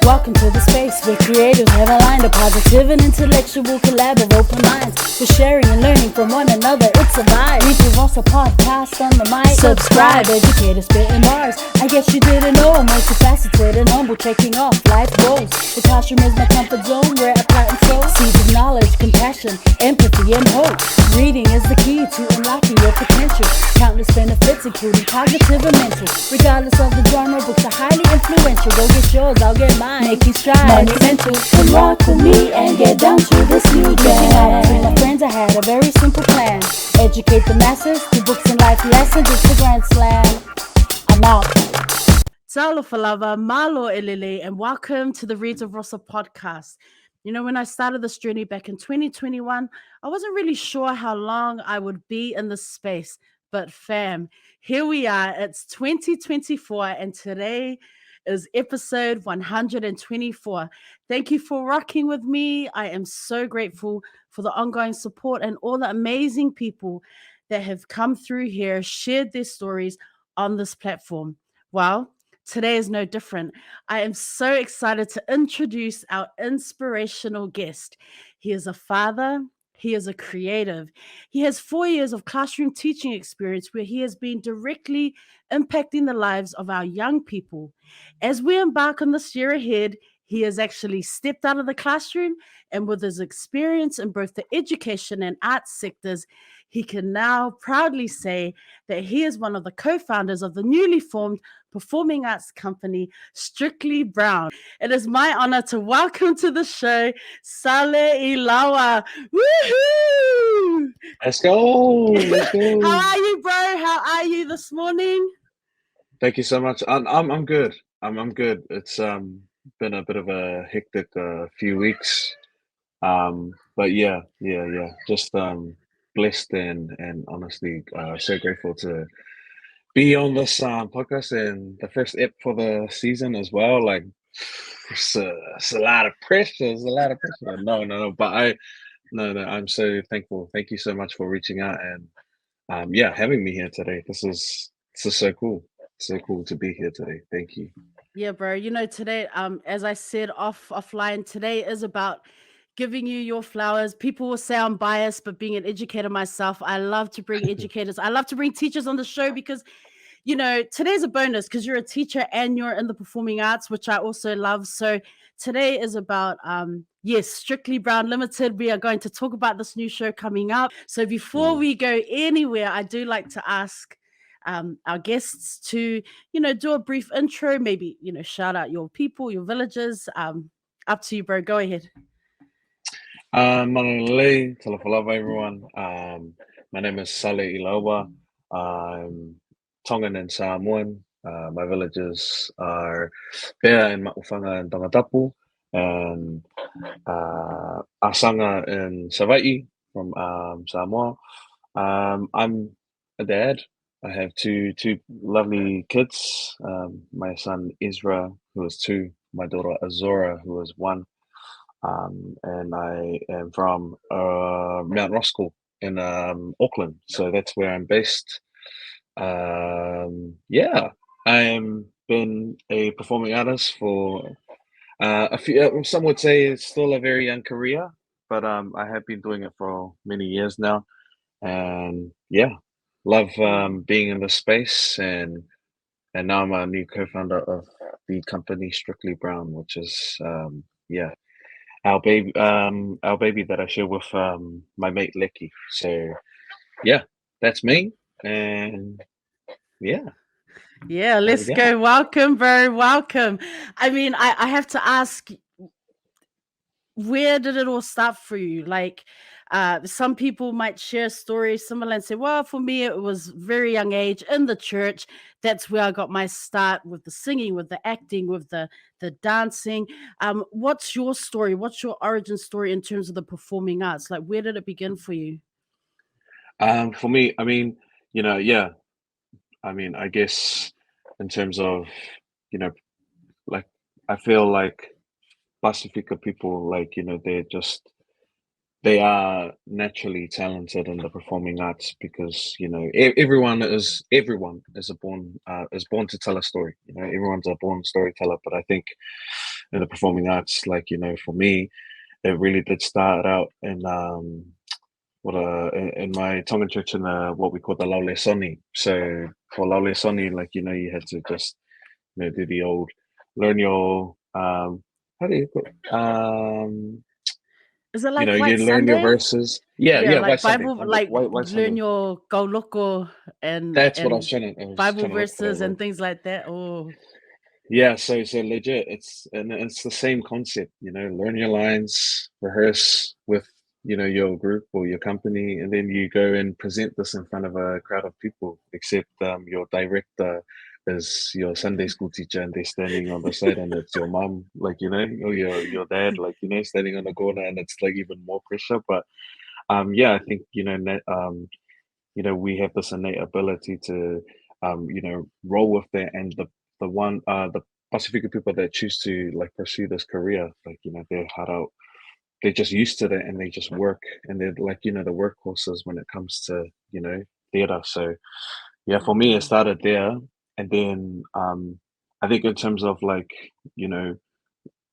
Welcome to the space where creators have aligned a positive and intellectual collab of open minds. For sharing and learning from one another, it's a vibe. ReadswithRosa podcast on the mic. Subscribe, educators spitting bars. I guess you didn't know I'm multifaceted and humble, checking off life goals. The classroom is my comfort zone where I plant and sow seeds of knowledge, compassion, empathy, and hope. Reading is the key to unlocking your potential. Countless benefits, including cognitive and mental. Regardless of the genre, books are highly influential. Go get yours, I'll get mine. Making strides, monumental. Come rock with me and get down to this new jam. Reaching out to my friends, I had a very simple plan. Educate the masses through books and life lessons. It's the grand slam. I'm out. Saale Ilaua, malo elele, and welcome to the ReadswithRosa podcast. You know, when I started this journey back in 2021, I wasn't really sure how long I would be in this space. But fam, here we are. It's 2024, and today is episode 124. Thank you for rocking with me. I am so grateful for the ongoing support and all the amazing people that have come through here, shared their stories on this platform. Well, today is no different. I am so excited to introduce our inspirational guest. He is a father. He is a creative. He has 4 years of classroom teaching experience where he has been directly impacting the lives of our young people. As we embark on this year ahead, he has actually stepped out of the classroom, and with his experience in both the education and arts sectors, he can now proudly say that he is one of the co-founders of the newly formed performing arts company, Strictly Brown. It is my honor to welcome to the show, Saale Ilaua. Woohoo! Let's go. How are you, bro? How are you this morning? Thank you so much. I'm good. I'm good. It's been a bit of a hectic few weeks. But yeah. Just blessed and honestly so grateful to be on this podcast and the first ep for the season as well. Like it's a lot of pressure. It's a lot of pressure. No. But I'm so thankful. Thank you so much for reaching out and having me here today. This is so cool. So cool to be here today. Thank you. Yeah, bro. You know, today, as I said offline, today is about giving you your flowers. People will say I'm biased, but being an educator myself, I love to bring educators. I love to bring teachers on the show because, you know, today's a bonus because you're a teacher and you're in the performing arts, which I also love. So today is about, yes, Strictly Brown Limited. We are going to talk about this new show coming up. So before we go anywhere, I do like to ask our guests to, you know, do a brief intro, maybe, you know, shout out your people, your villages. Up to you, bro. Go ahead. Manalei, talafalava everyone. My name is Saale Ilaua. I'm Tongan and Samoan. My villages are Pea in Maufanga and Tangatapu, and Asanga in Savaii from Samoa. I'm a dad. I have two lovely kids. My son Ezra, who is 2, my daughter Azora, who is 1. And I am from Mount Roskill in Auckland, so that's where I'm based. I am been a performing artist for a few. Some would say it's still a very young career, but I have been doing it for many years now, and love being in this space, and now I'm a new co-founder of the company Strictly Brown, which is our baby that I share with my mate Leki. So that's me, and let's go. Welcome, bro. Welcome. I mean, I have to ask, where did it all start for you? Like, some people might share stories similar and say, well, for me, it was very young age in the church. That's where I got my start with the singing, with the acting, with the dancing. What's your story? What's your origin story in terms of the performing arts? Like, where did it begin for you? For me, I mean, I guess in terms of, like, I feel like Pacifica people, like, they're just they are naturally talented in the performing arts because everyone is born to tell a story. Everyone's a born storyteller, but I think in the performing arts, like for me, it really did start out in in my Tongan church in what we call the laule soni. So for laule soni, like you had to just do the old learn your how do you put Is it like you White learn your Sunday? verses. Yeah, Yeah, like White Sunday. Bible, like White learn Sunday. your Kauloko That's what and I was Bible trying to look for that verses word. and things like that. Oh, Yeah, so legit, it's the same concept, learn your lines, rehearse with, your group or your company, and then you go and present this in front of a crowd of people, except your director is your Sunday school teacher and they're standing on the side and it's your mom, like, or your dad, like, standing on the corner and it's like even more pressure. But yeah, I think, we have this innate ability to, roll with that. And the Pacific people that choose to like pursue this career, like, they're hard out, they're just used to that and they just work and they're like, the workhorses when it comes to, theater. So yeah, for me, it mm. started there. And then, I think in terms of like, in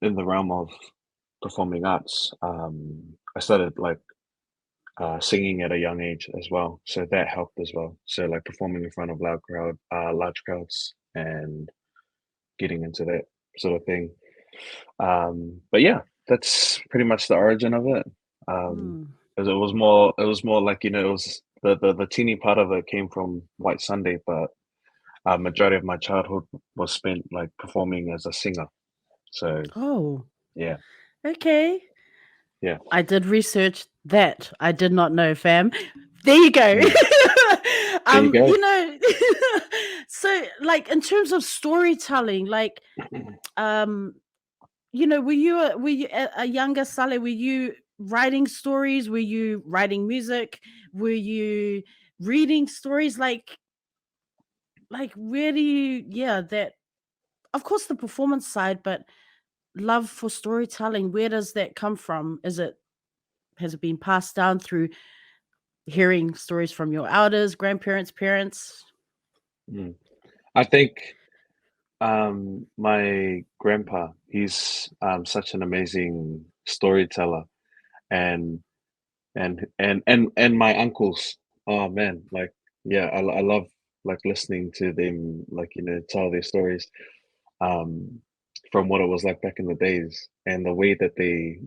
the realm of performing arts, I started like singing at a young age as well, so that helped as well. So like performing in front of large crowds, and getting into that sort of thing. But yeah, that's pretty much the origin of it. Mm. 'Cause it was more like it was the teeny part of it came from White Sunday, but majority of my childhood was spent like performing as a singer. So Oh, yeah, okay. yeah, I did research that. I did not know, fam. There you go. mm. There you go. You know, so like in terms of storytelling, like um, were you a younger Sale? Were you writing stories? Were you writing music? Were you reading stories? Like where do you yeah, that of course the performance side, but love for storytelling, where does that come from? Has it been passed down through hearing stories from your elders, grandparents, parents? Mm. I think my grandpa, he's such an amazing storyteller, and and my uncles. Oh man, like yeah, I love like listening to them, like tell their stories, um, from what it was like back in the days, and the way that they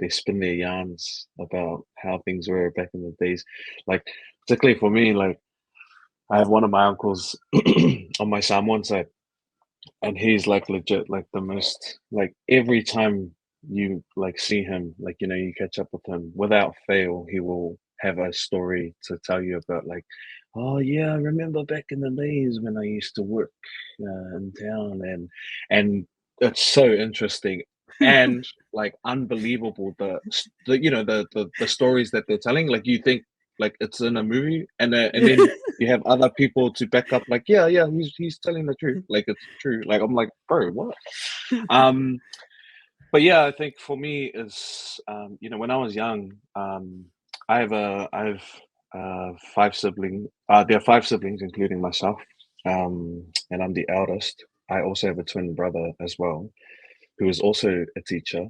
spin their yarns about how things were back in the days, like particularly for me, like I have one of my uncles on my Samoan side, and he's like legit like the most, like every time you like see him, like you catch up with him, without fail he will have a story to tell you about, like, oh yeah, I remember back in the days when I used to work in town, and it's so interesting and like unbelievable, the stories that they're telling, like you think like it's in a movie, and then you have other people to back up, like, yeah, yeah, he's telling the truth, like it's true. Like I'm like, bro, what? Um, but yeah, I think for me is when I was young, I have five siblings. There are five siblings, including myself, and I'm the eldest. I also have a twin brother as well, who is also a teacher.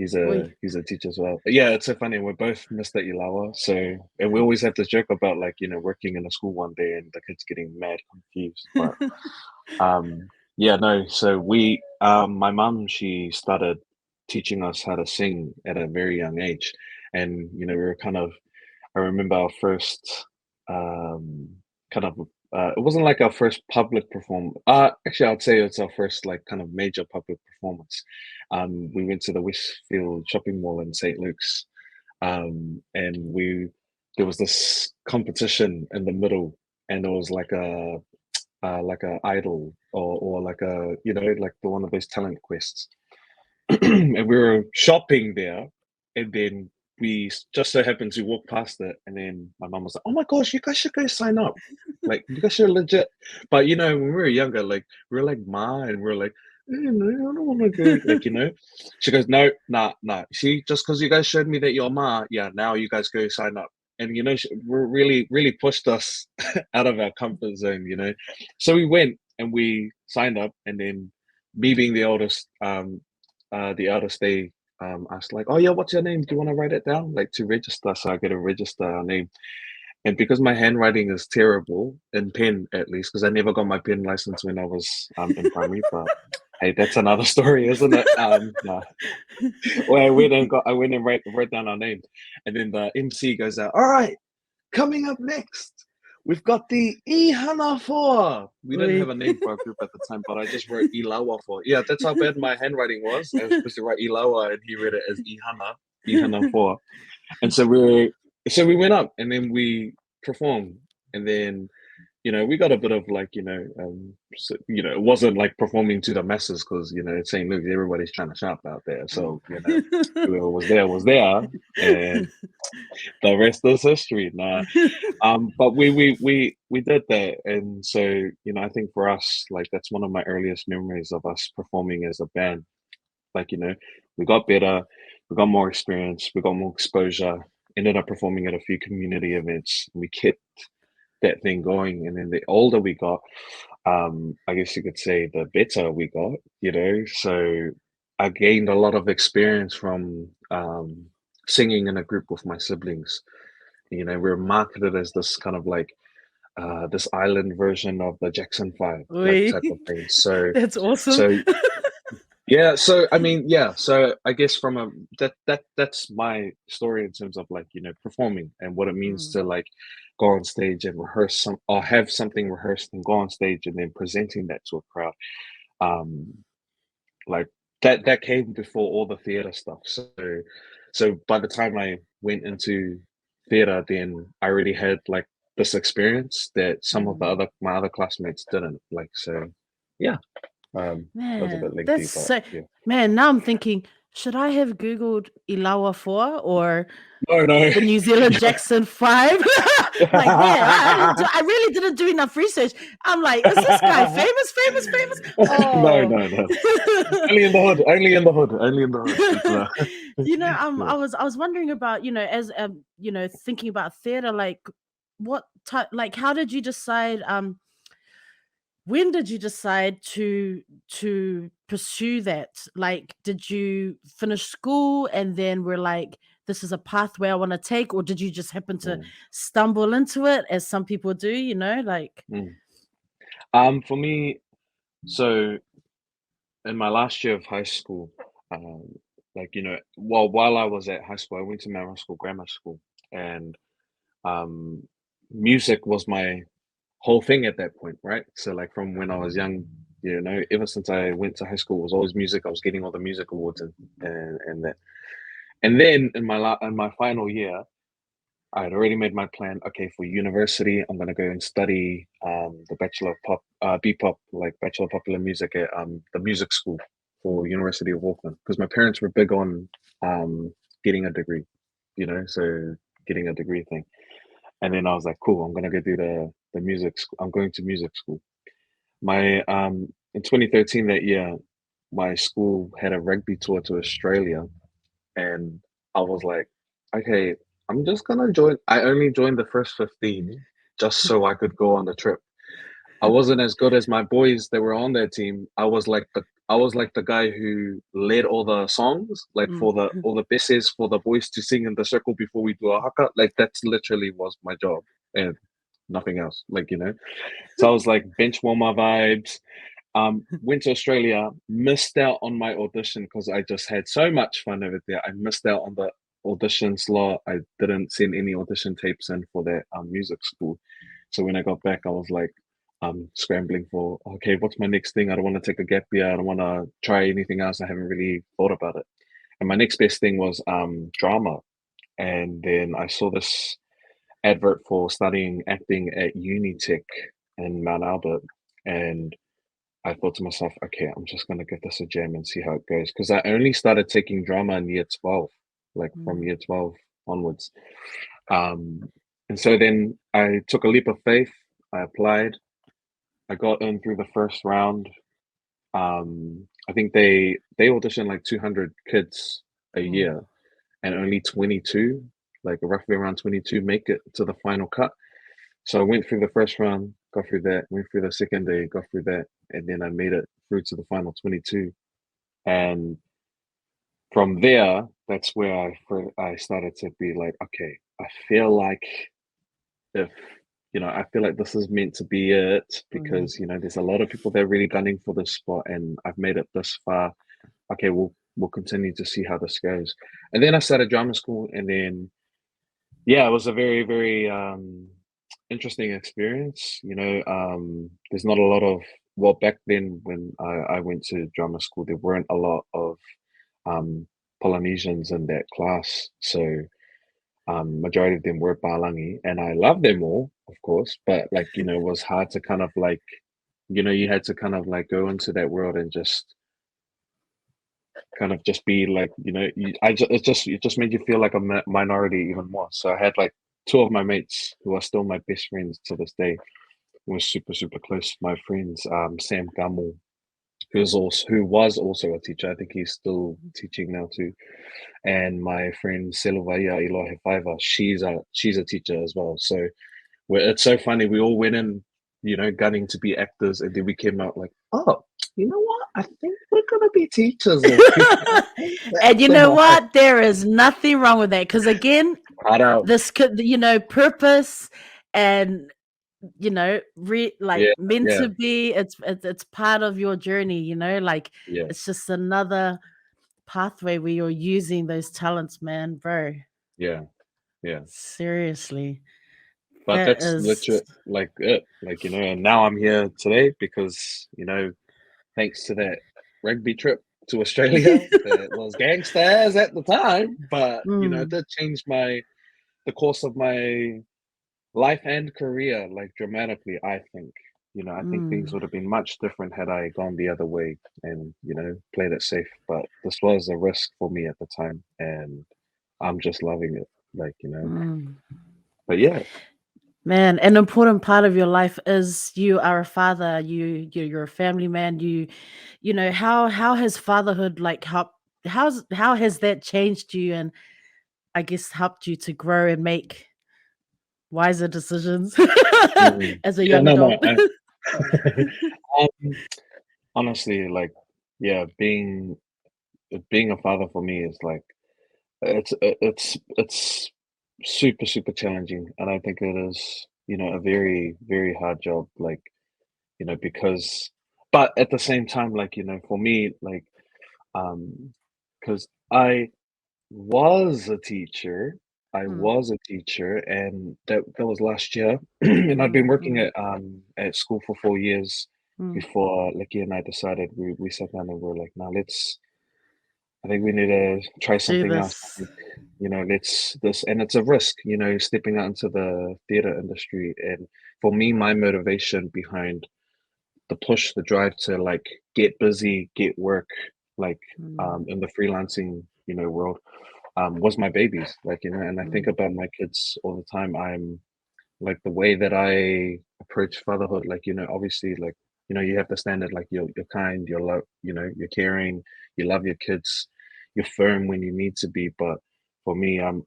Oi. He's a teacher as well. But yeah, it's so funny. We're both Mr. Ilaua, so, and we always have this joke about like working in a school one day and the kids getting mad confused. But yeah, no. So my mum, she started teaching us how to sing at a very young age, and we were kind of. I remember our first kind of. It wasn't like our first public performance. Actually, I'd say it's our first like kind of major public performance. We went to the Westfield shopping mall in St. Luke's, and there was this competition in the middle, and it was like a idol, or like a like the one of those talent quests. And we were shopping there, and then just so happened to walk past it, and then my mum was like, "Oh my gosh, you guys should go sign up! Like you guys are legit." But when we were younger, like we were like ma, and we are like, I don't want to go, like, She goes, no, nah. See, just because you guys showed me that you're Ma, yeah, now you guys go sign up. And, she really, really pushed us out of our comfort zone, So we went and we signed up, and then me being the oldest, they asked like, oh yeah, what's your name? Do you want to write it down? Like to register, so I get to register our name. And because my handwriting is terrible in pen, at least, because I never got my pen license when I was in primary, but hey, that's another story, isn't it? No. Well, I went and wrote down our names, and then the MC goes out. All right, coming up next, we've got the Ihana 4. We didn't have a name for our group at the time, but I just wrote Ilaua 4. Yeah, that's how bad my handwriting was. I was supposed to write Ilaua, and he read it as Ihana 4. And so we went up, and then we performed, and then we got a bit of like it wasn't like performing to the masses because it's St. Luke's, everybody's trying to shop out there, so whoever was there, and the rest is history. Nah, but we did that, and so I think for us, like that's one of my earliest memories of us performing as a band. Like we got better, we got more experience, we got more exposure. Ended up performing at a few community events. We kept that thing going, and then the older we got, I guess you could say the better we got. So I gained a lot of experience from singing in a group with my siblings. We're marketed as this kind of like this island version of the Jackson 5, like type of thing. So, That's awesome. so yeah. So I mean, yeah. So I guess from that's my story in terms of like performing and what it means to like go on stage and rehearse or have something rehearsed and go on stage and then presenting that to a crowd. Like that came before all the theater stuff. So by the time I went into theater, then I already had like this experience that some of my other classmates didn't. Like, so yeah. That was a Man, bit lengthy, that's but so. yeah. Man, now I'm thinking, should I have Googled Ilawa 4 or No. the New Zealand Jackson 5? Like, man, I really didn't do enough research. I'm like, is this guy famous? No. Oh. Only in the hood. Only in the hood. Only in the hood. It's, yeah. I was wondering about, as thinking about theater, like what type, like how did you decide when did you decide to pursue that? Like, did you finish school and then we're like, this is a pathway I want to take, or did you just happen to Mm, stumble into it as some people do, like mm. For me, so in my last year of high school, um, like while I was at high school, I went to Mara School, grammar school, and um, music was my whole thing at that point, right? So like from when I was young, ever since I went to high school, it was always music. I was getting all the music awards and that. And then in my final year, I had already made my plan. Okay, for university, I'm gonna go and study the Bachelor of Pop, BPop, like Bachelor of Popular Music at the music school for University of Auckland, because my parents were big on getting a degree, so getting a degree thing. And then I was like, cool, I'm gonna go do the music school. I'm going to music school. My in 2013 that year, my school had a rugby tour to Australia, and I was like, okay, I'm just gonna join. I only joined the first 15 just so I could go on the trip. I wasn't as good as my boys that were on their team. I was like the guy who led all the songs, like for the all the besses for the boys to sing in the circle before we do a haka. Like that's literally was my job and nothing else. So I was like bench warmer vibes. Went to Australia, missed out on my audition because I just had so much fun over there. I missed out on the audition slot. I didn't send any audition tapes in for that music school. So when I got back, I was like scrambling for, okay, what's my next thing? I don't want to take a gap year. I don't want to try anything else. I haven't really thought about it. And my next best thing was drama. And then I saw this advert for studying acting at Unitech in Mount Albert. And I thought to myself, okay, I'm just gonna give this a jam and see how it goes. Because I only started taking drama in year 12, like from year 12 onwards. And so then I took a leap of faith. I applied. I got in through the first round. I think they audition like 200 kids a Mm. year, and only 22, like roughly around 22, make it to the final cut. So I went through the first round, got through that, went through the second day, got through that, and then I made it through to the final 22. And from there, that's where I started to be like, okay, I feel like if I feel like this is meant to be it Mm. because there's a lot of people that are really gunning for this spot, and I've made it this far. Okay, we'll continue to see how this goes. And then I started drama school, and then yeah, it was a very, very interesting experience. There's not a lot of back then when I went to drama school, there weren't a lot of um, Polynesians in that class. So majority of them were Palangi, and I love them all, of course. But it was hard to kind of like, you had to kind of like go into that world and just kind of just be like, it just made you feel like a minority even more. So I had like two of my mates who are still my best friends to this day. We're super, super close. My friends, Sam Gammel, who was also a teacher. I think he's still teaching now too. And my friend Selvaya Ilohe she's a teacher as well. So it's so funny. We all went in, gunning to be actors, and then we came out like, oh, you know what? I think we're gonna be teachers, or And you the know mic. what? There is nothing wrong with that because again, Right out. this could, purpose and like Yeah, meant yeah, to be. It's part of your journey. Like yeah, it's just another pathway where you're using those talents, man, bro. yeah, yeah. Seriously, But that that's is. legit, like it, and now I'm here today because thanks to that rugby trip to Australia that was gangsters at the time, but it Mm, did change the course of my life and career like dramatically. I think things mm, would have been much different had I gone the other way and played it safe. But this was a risk for me at the time, and I'm just loving it. mm. But yeah. Man, an important part of your life is you are a father. You're a family man. How has fatherhood like how has that changed you and I guess helped you to grow and make wiser decisions as a Yeah, young no, no. adult? Um, honestly, like, yeah, being a father for me is like it's super super challenging, and I think it is a very very hard job. Because, but at the same time, for me, because was a teacher. I Mm, was a teacher, and that was last year. And I'd been mm, working mm, at school for 4 years mm. before Leki and I decided we sat down and we were like, now I think we need to try Do something else. I this. think, let's this, and it's a risk, stepping out into the theater industry. And for me, my motivation behind the push, the drive to like get busy, get work, like Mm, in the freelancing, world, was my babies. And I think mm, about my kids all the time. I'm like the way that I approach fatherhood, obviously, you have the standard, like you're kind, you're love, you're caring, you love your kids, you're firm when you need to be. But for me, I'm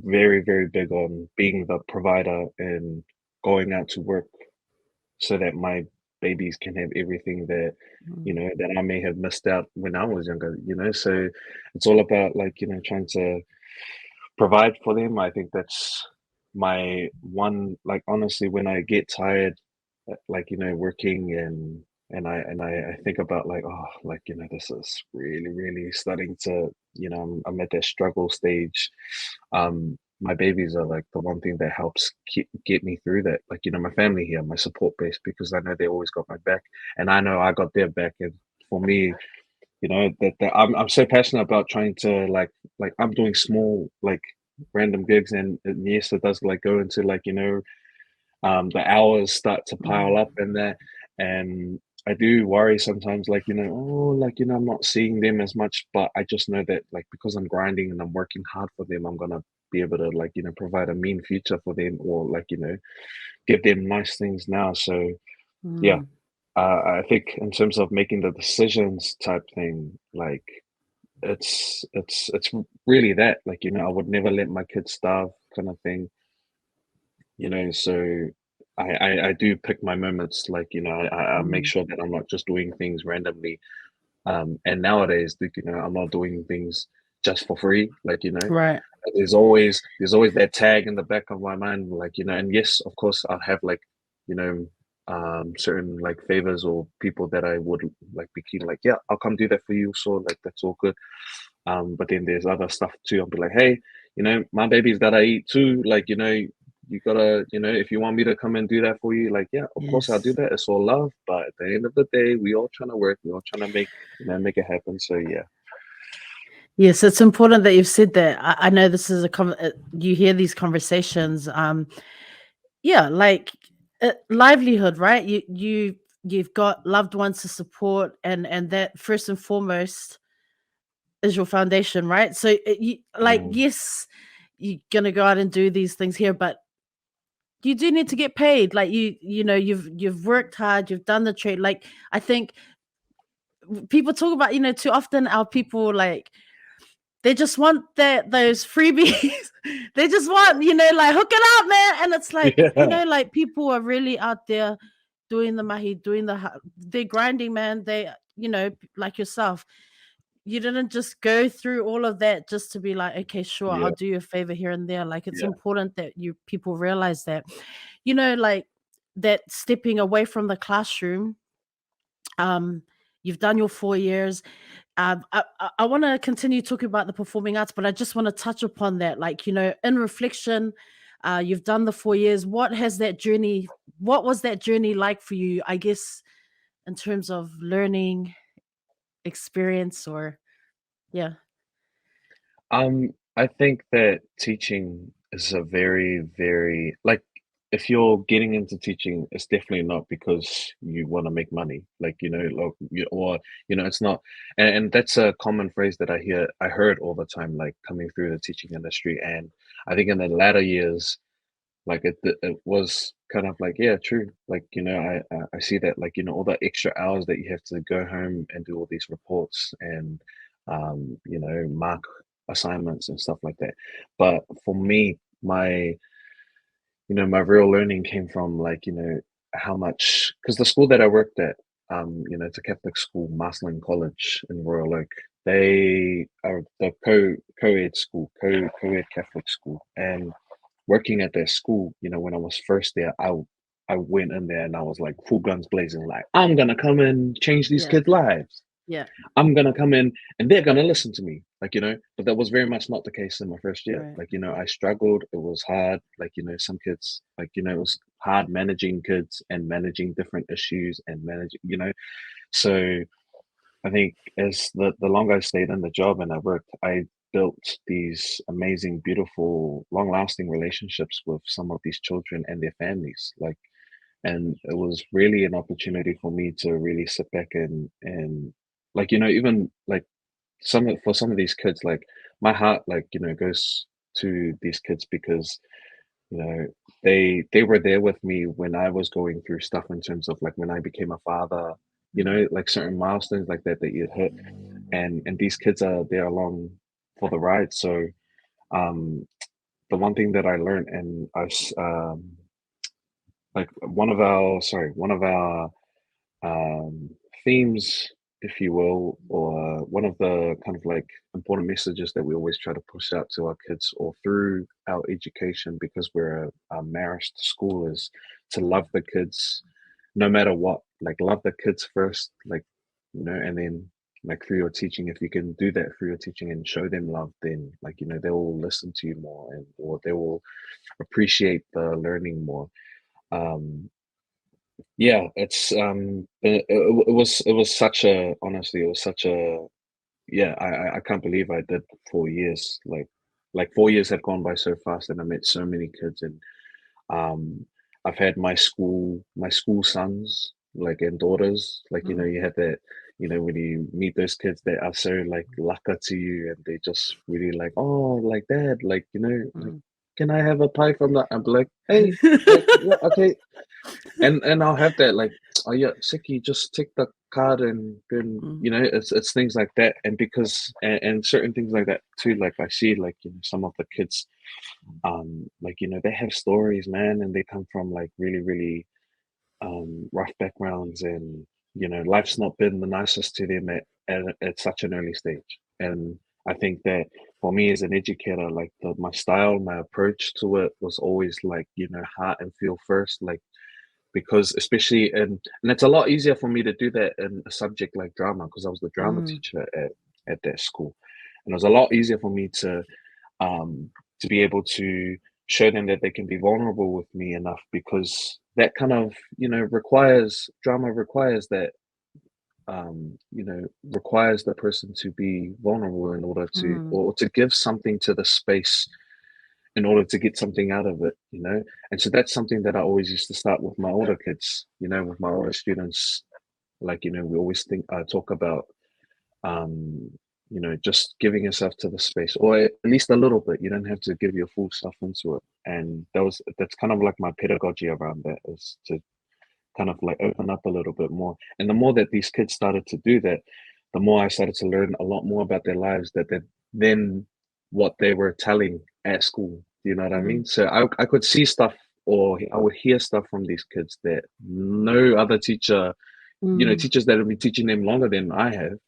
very, very big on being the provider and going out to work so that my babies can have everything that mm, that I may have missed out when I was younger. So it's all about trying to provide for them. I think that's my one, like, honestly, when I get tired, working, and I think about like, oh, this is really, really starting to, I'm at that struggle stage. My babies are like the one thing that helps get me through that. My family here, my support base, because I know they always got my back, and I know I got their back. And for me, that I'm so passionate about trying to I'm doing small random gigs, and yes, it does go into the hours start to pile mm, up and that, and I do worry sometimes oh, I'm not seeing them as much, but I just know that because I'm grinding and I'm working hard for them, I'm gonna be able to provide a mean future for them, or give them nice things now. So yeah, mm. I think in terms of making the decisions type thing, like it's really that, like, I would never let my kids starve kind of thing, so I do pick my moments, like, I make Mm. sure that I'm not just doing things randomly. And nowadays, like, I'm not doing things just for free, like, Right. there's always that tag in the back of my mind, like, and yes, of course, I'll have like, you know, certain like favors or people that I would like be keen, like, yeah, I'll come do that for you. So like that's all good. But then there's other stuff too. I'll be like, hey, my baby's gotta eat too. Like, you gotta, if you want me to come and do that for you, like, yeah, of course I'll do Yes. that. It's all love. But at the end of the day, we all trying to work, we all trying to make it happen. So yeah. Yes, it's important that you've said that. I know this is you hear these conversations. Yeah, like livelihood, right? You've got loved ones to support, and that first and foremost is your foundation, right? So Mm, yes, you're gonna go out and do these things here, but you do need to get paid. Like you've worked hard, you've done the trade. Like I think people talk about, too often our people like they just want those freebies. They just want, like hook it up, man. And it's like, yeah. like people are really out there doing the mahi, doing they're grinding, man. They, like yourself, you didn't just go through all of that just to be like, okay, sure, I'll Yeah. do you a favor here and there. Like it's Yeah. important that you people realize that, like that stepping away from the classroom. Um, you've done your 4 years. I want to continue talking about the performing arts, but I just want to touch upon that. Like, in reflection, you've done the 4 years. What was that journey like for you? I guess in terms of learning experience or yeah. I think that teaching is a very, very like if you're getting into teaching, it's definitely not because you want to make money. Like, like or it's not, and that's a common phrase that I heard all the time, like coming through the teaching industry. And I think in the latter years, like it was kind of like, yeah, true. Like, I see that, like, all the extra hours that you have to go home and do all these reports and mark assignments and stuff like that. But for me, my real learning came from, like, how much, because the school that I worked at, it's a Catholic school, Marceline College in Royal Oak. They are the co-ed school, co-ed Catholic school. And working at that school, when I was first there, I went in there and I was like full guns blazing, like, I'm gonna come and change these Yeah. kids' lives. Yeah. I'm gonna come in and they're gonna listen to me, like, but that was very much not the case in my first year. Right. Like, I struggled, it was hard, like, some kids, like, it was hard managing kids and managing different issues and managing, so I think as the longer I stayed in the job and I worked, I built these amazing, beautiful, long-lasting relationships with some of these children and their families. Like, and it was really an opportunity for me to really sit back and like, even like for some of these kids, like my heart, like, goes to these kids because you know they were there with me when I was going through stuff in terms of like when I became a father, like certain milestones like that you'd hit, and these kids are there along for the ride. So um the one thing that I learned, and like one of our themes, if you will, or one of the kind of like important messages that we always try to push out to our kids or through our education, because we're a marist school, is to love the kids no matter what. Like, love the kids first, like, and then like through your teaching, if you can do that through your teaching and show them love, then like, they will listen to you more, and or they will appreciate the learning more. um yeah, it was such a, honestly, it was such a, yeah, I can't believe I did 4 years. Like 4 years had gone by so fast, and I met so many kids, and um I've had my school sons, like, and daughters, like, Mm, you have that, when you meet those kids that are so like laka to you, and they just really like, oh, like, dad, like, like, mm. can I have a pie from that? I'm like, hey, like, yeah, okay. And I'll have that like, oh yeah, Siki, just take the card and then it's things like that. And because and certain things like that too, like I see like some of the kids, like they have stories, man, and they come from like really, really rough backgrounds, and life's not been the nicest to them at such an early stage. And I think that for me as an educator, like my style, my approach to it was always like heart and feel first, like because especially and it's a lot easier for me to do that in a subject like drama because I was the drama teacher at that school, and it was a lot easier for me to be able to show them that they can be vulnerable with me enough, because that kind of requires drama requires that requires the person to be vulnerable in order to or to give something to the space in order to get something out of it, and so that's something that I always used to start with my older kids, with my older students. Like we always talk about just giving yourself to the space, or at least a little bit. You don't have to give your full self into it. And that's kind of like my pedagogy around that, is to kind of like open up a little bit more. And the more that these kids started to do that, the more I started to learn a lot more about their lives than what they were telling at school. Do you know what I mean? So I could see stuff, or I would hear stuff from these kids that no other teacher, teachers that have been teaching them longer than I have,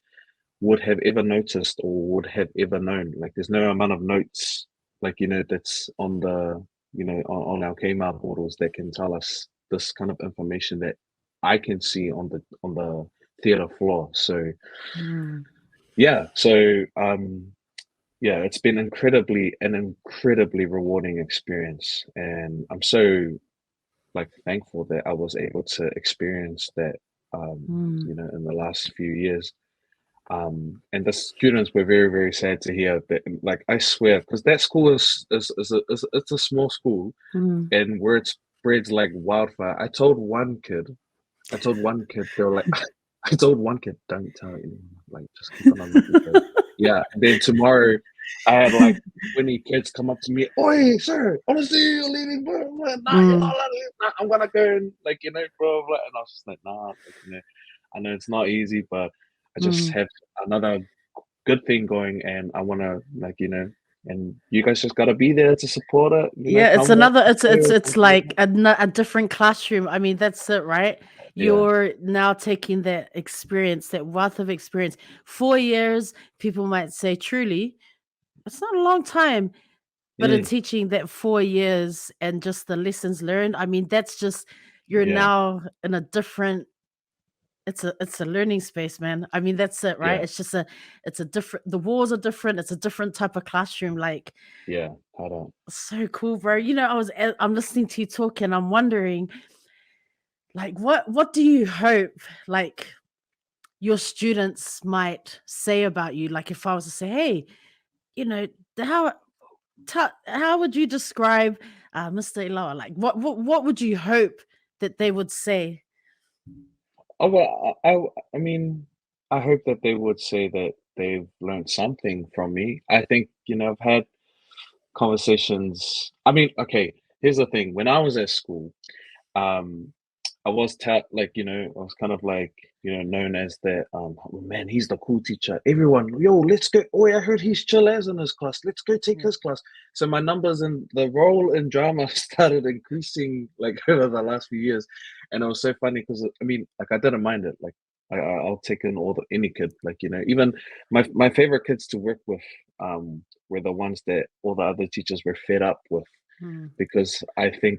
would have ever noticed or would have ever known. Like there's no amount of notes, like that's on the on our Kmart portals that can tell us this kind of information that I can see on the theater floor. So yeah, so yeah, it's been an incredibly rewarding experience, and I'm so like thankful that I was able to experience that in the last few years. And the students were very, very sad to hear that. Like I swear, because that school it's a small school, and word spreads like wildfire. I told one kid, they were like, I told one kid, don't tell anyone, like just keep it on the inside. Yeah. And then tomorrow, I had like 20 kids come up to me, oi, sir, honestly, you're leaving, blah, blah, nah, you're not allowed to, nah, I'm gonna go and like blah, blah. And I was just like, nah, like, I know it's not easy, but I just have another good thing going, and I want to like and you guys just got to be there to support it. Yeah, it's Come watch another. the show, It's like a different classroom. I mean, that's it, right? yeah, You're now taking that experience, that wealth of experience. 4 years, people might say, truly, it's not a long time, but in teaching that 4 years and just the lessons learned, I mean, that's just you're yeah, now in a different. It's a learning space, man. I mean, that's it, right? yeah, It's a different. The walls are different. It's a different type of classroom. Like, yeah. Hold on. so cool, bro. I'm listening to you talk and I'm wondering, like, what do you hope like your students might say about you? Like if I was to say, hey, you know, how how would you describe Mr. Ilaua? Like what would you hope that they would say? Oh well, I mean, I hope that they would say that they've learned something from me. I think I've had conversations. I mean, okay, here's the thing. When I was at school, um I was like, I was kind of like, known as the oh, man, he's the cool teacher. Everyone, yo, let's go. Oh, I heard he's chill as in his class. Let's go take his class. So my numbers in the role in drama started increasing like over the last few years. And it was so funny because I mean, like I didn't mind it. Like I'll take in any kid. Like, even my favorite kids to work with were the ones that all the other teachers were fed up with, because I think,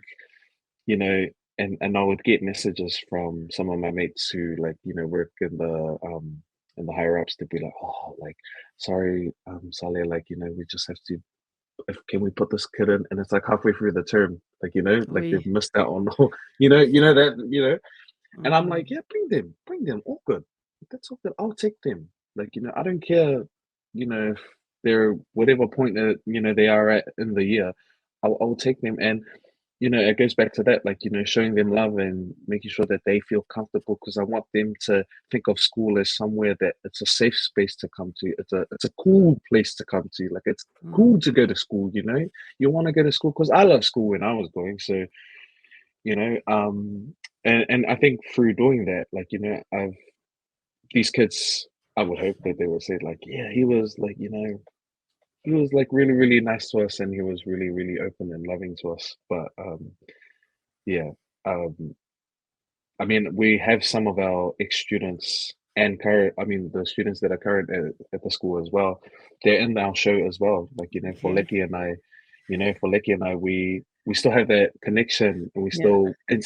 you know, and I would get messages from some of my mates who like, work in the higher ups to be like, oh, like, sorry, Saale, like, we just have to, can we put this kid in? And it's like halfway through the term, like, like they've missed out on all, and I'm like, yeah, bring them, all good. That's all good. I'll take them. Like, I don't care, if they're whatever point that, they are at in the year, I'll take them. And you know, it goes back to that, like, you know, showing them love and making sure that they feel comfortable, because I want them to think of school as somewhere that it's a safe space to come to. It's a cool place to come to. Like, it's cool to go to school, you know. You want to go to school because I love school when I was going. So, you know, and I think through doing that, like, you know, these kids, I would hope that they would say, like, yeah, he was like, you know, he was like really, really nice to us, and he was really, really open and loving to us. But yeah, um, I mean, we have some of our ex-students and current, I mean, the students that are current at the school as well. They're in our show as well. Like, you know, for Okay. Leki and I, you know, for Leki and I, we still have that connection, and we Yeah. still and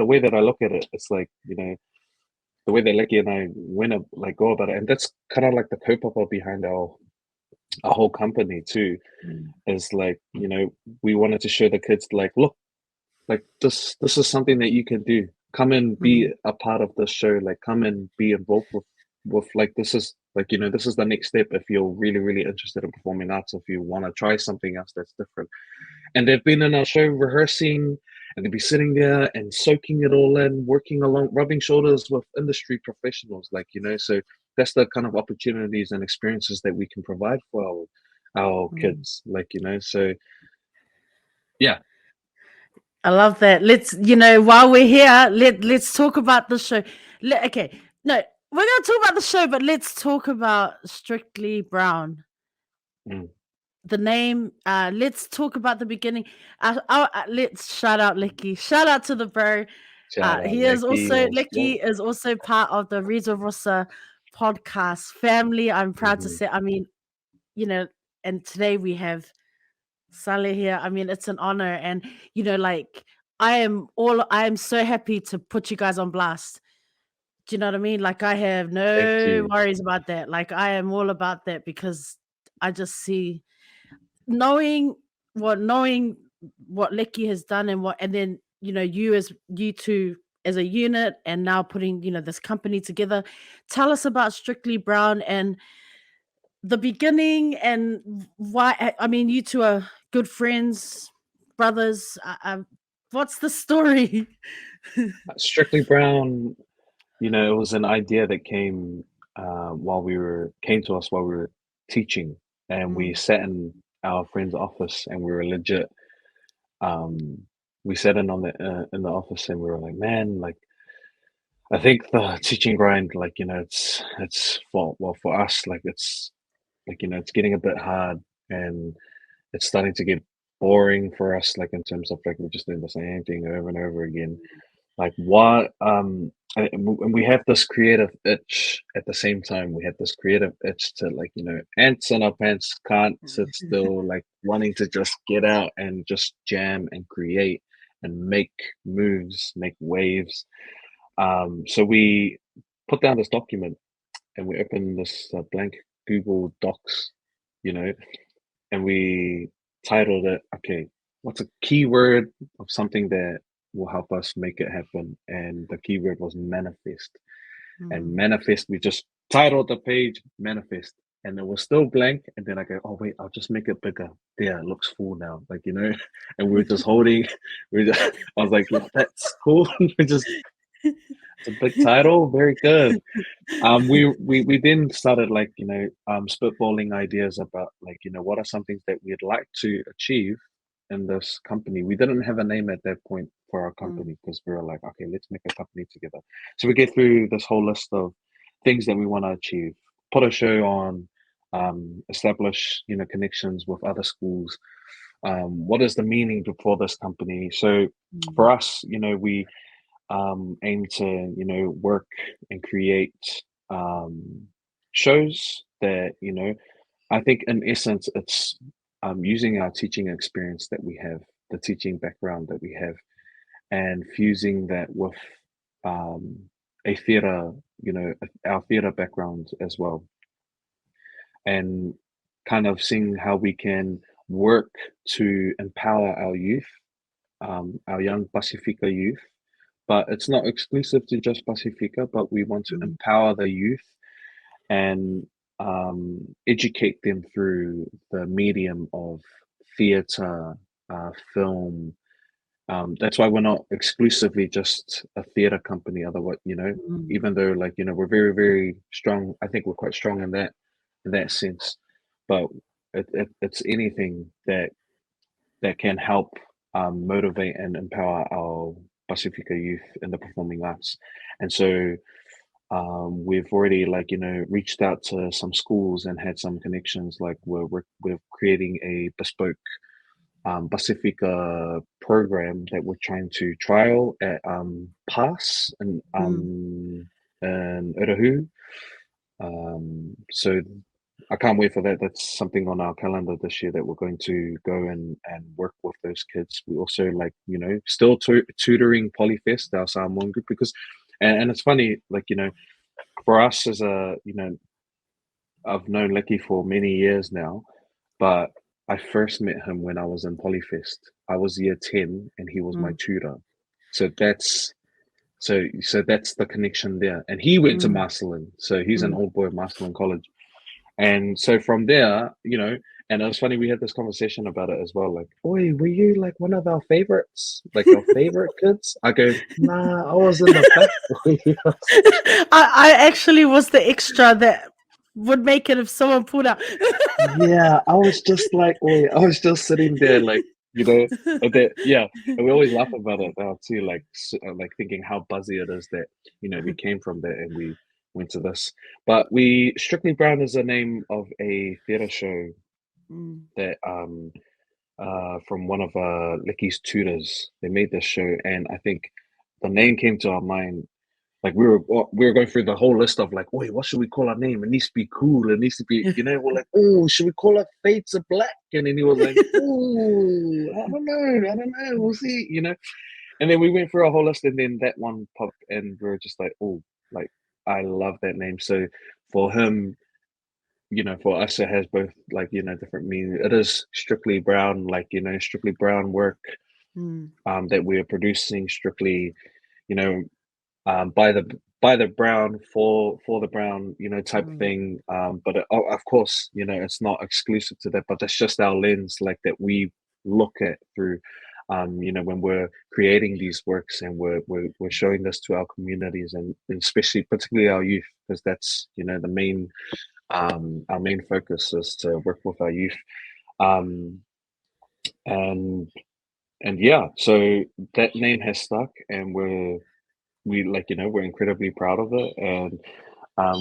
the way that I look at it, it's like, you know, the way that Leki and I like go about it, and that's kind of like the co-papa behind our whole company too. Is like, you know, we wanted to show the kids, like, look, like, this is something that you can do. Come and be a part of this show. Like, come and be involved with like, this is like, you know, this is the next step if you're really, really interested in performing arts, if you want to try something else that's different. And they've been in our show rehearsing, and they'll be sitting there and soaking it all in, working along, rubbing shoulders with industry professionals, like, you know. So that's the kind of opportunities and experiences that we can provide for our kids, like, you know. So yeah. I love that. Let's, you know, while we're here, let's talk about the show. Okay, no, we're gonna talk about the show, but let's talk about Strictly Brown. Mm. The name. Let's talk about the beginning. Let's shout out Leki. Shout out to the bro. Shout out He is Leki. also Let's go. Leki is also part of the ReadswithRosa podcast family. I'm proud to say. I mean, you know, and today we have Saale here. I mean, it's an honor, and you know, like I am so happy to put you guys on blast. Do you know what I mean? Like I have Thank no you. worries about that. Like I am all about that because I just see knowing what Leki has done and then you know you two as a unit and now putting you know this company together. Tell us about Strictly Brown and the beginning and why. I mean, you two are good friends, brothers. What's the story? Strictly Brown, you know, it was an idea that came to us while we were teaching, and we Mm, sat in our friend's office, and we were legit. Um, we sat in the office, and we were like, man, like, I think the teaching grind, like, you know, it's for us, like, it's like, you know, it's getting a bit hard, and it's starting to get boring for us, like, in terms of, like, we're just doing the same thing over and over again. Like, what and we have this creative itch at the same time. We have this creative itch to, like, you know, ants in our pants can't sit still, like, wanting to just get out and just jam and create and make moves, make waves. So we put down this document, and we opened this blank Google Docs, you know, and we titled it, okay, what's a keyword of something that will help us make it happen? And the keyword was manifest. And mm. manifest, we just titled the page manifest, and it was still blank. And then I go, oh wait, I'll just make it bigger. Yeah, it looks full now, like, you know. And we are just holding. I was like, yeah, that's cool. we just It's a big title, very good. We then started, like, you know, spitballing ideas about, like, you know, what are some things that we'd like to achieve in this company. We didn't have a name at that point for our Mm, company, because we were like, okay, let's make a company together. So we get through this whole list of things that we want to achieve, put a show on, establish, you know, connections with other schools. What is the meaning for this company? So mm, for us, you know, we aim to, you know, work and create um, shows that, you know, I think in essence it's using our teaching experience that we have, the teaching background that we have, and fusing that with um, a theatre, you know, our theatre background as well, and kind of seeing how we can work to empower our youth, our young Pacifica youth. But it's not exclusive to just Pacifica, but we want to mm, empower the youth and educate them through the medium of theatre film. That's why we're not exclusively just a theater company. Otherwise, even though we're very, very strong, I think we're quite strong in that sense. But it's anything that can help motivate and empower our Pacifica youth in the performing arts. And so we've already reached out to some schools and had some connections. Like we're creating a bespoke Pacifica program that we're trying to trial at Pass and Urahu. So I can't wait for that. That's something on our calendar this year that we're going to go and work with those kids. We also still tutoring Polyfest, our Samoan group, because and it's funny, for us as I've known Leki for many years now, but I first met him when I was in Polyfest. I was year 10 and he was my tutor. So that's the connection there. And he went to Marcelin. So he's an old boy at Marcelin College. And so from there, and it was funny, we had this conversation about it as well. Like, oi, were you like one of our favorites? Like our favorite kids? I go, nah, I was in the back. I actually was the extra that would make it if someone pulled out. Yeah, I was just like, oi, I was just sitting there like, and we always laugh about it now too, like thinking how buzzy it is that, we came from there and we went to this. But Strictly Brown is the name of a theatre show that from one of Leki's tutors. They made this show, and I think the name came to our mind. Like we were going through the whole list of like, wait, what should we call our name? It needs to be cool. It needs to be, we're like, oh, should we call it Fates of Black? And then he was like, oh, I don't know, we'll see, And then we went through a whole list, and then that one popped, and we were just like, oh, like I love that name. So for him, for us, it has both different meanings. It is Strictly Brown, Strictly Brown work that we are producing, strictly, by the brown for the brown, type thing. But of course, it's not exclusive to that, but that's just our lens, like that we look at through, when we're creating these works, and we're showing this to our communities, and especially particularly our youth, because that's the main our main focus is to work with our youth. And yeah, so that name has stuck, and we're incredibly proud of it, and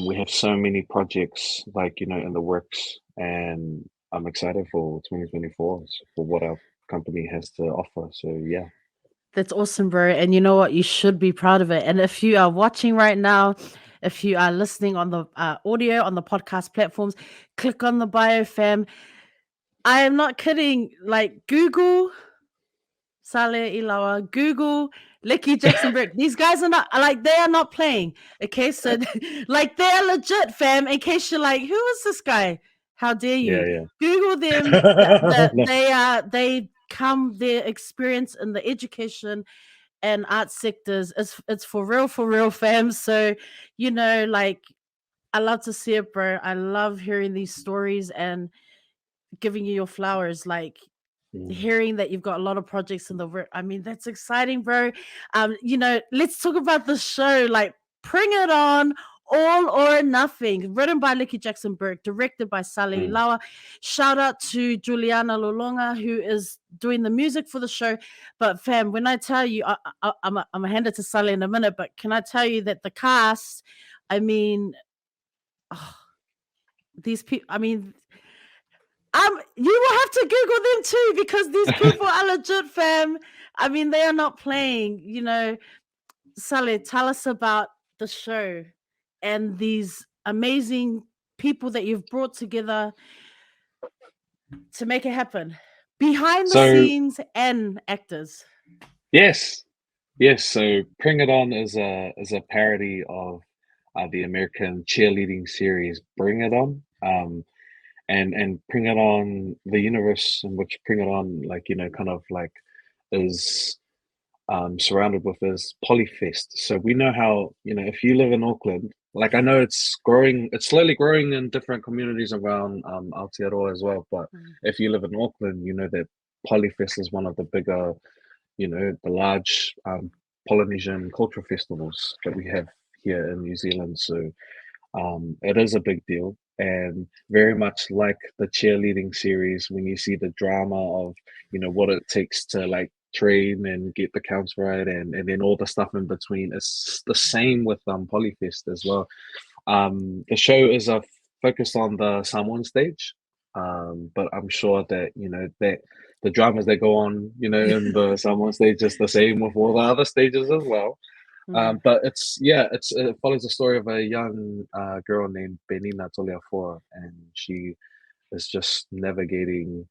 we have so many projects in the works, and I'm excited for 2024 for what our company has to offer. So yeah. That's awesome, bro. And you know what? You should be proud of it. And if you are watching right now, if you are listening on the audio on the podcast platforms, click on the bio, fam. I am not kidding. Like, Google Saale Ilaua, Google Leki Jackson-Bourke. These guys are not they are not playing. Okay, so they're legit, fam. In case you're like, who is this guy? How dare you? Yeah. Google them. They come, their experience in the education and art sectors. It's for real, fam. So I love to see it, bro. I love hearing these stories and giving you your flowers. Hearing that you've got a lot of projects in the work. I mean, that's exciting, bro. Let's talk about the show. Pring It On, All or Nothing, written by Leki Jackson-Bourke, directed by Saale Ilaua. Shout out to Juliana Lolonga, who is doing the music for the show. But fam, when I tell you, I'm gonna hand it to Saale in a minute, but can I tell you that the cast, I mean, these people, I mean, you will have to Google them too, because these people are legit, fam. I mean, they are not playing. Saale, tell us about the show and these amazing people that you've brought together to make it happen, behind the scenes and actors. Yes. So Pring It On is a parody of the American cheerleading series Bring It On. And Pring It On, the universe in which Pring It On, is surrounded with is Polyfest. So we know how, if you live in Auckland, I know it's slowly growing in different communities around Aotearoa as well. But if you live in Auckland, you know that Polyfest is one of the bigger, the large Polynesian cultural festivals that we have here in New Zealand. So it is a big deal, and very much like the cheerleading series, when you see the drama of what it takes to like train and get the counts right, and then all the stuff in between. It's the same with Polyfest as well. The show is focused on the Samoan stage, but I'm sure that that the dramas that go on in the Samoan stage is the same with all the other stages as well. But it follows the story of a young girl named Benina Toliafoa, and she is just navigating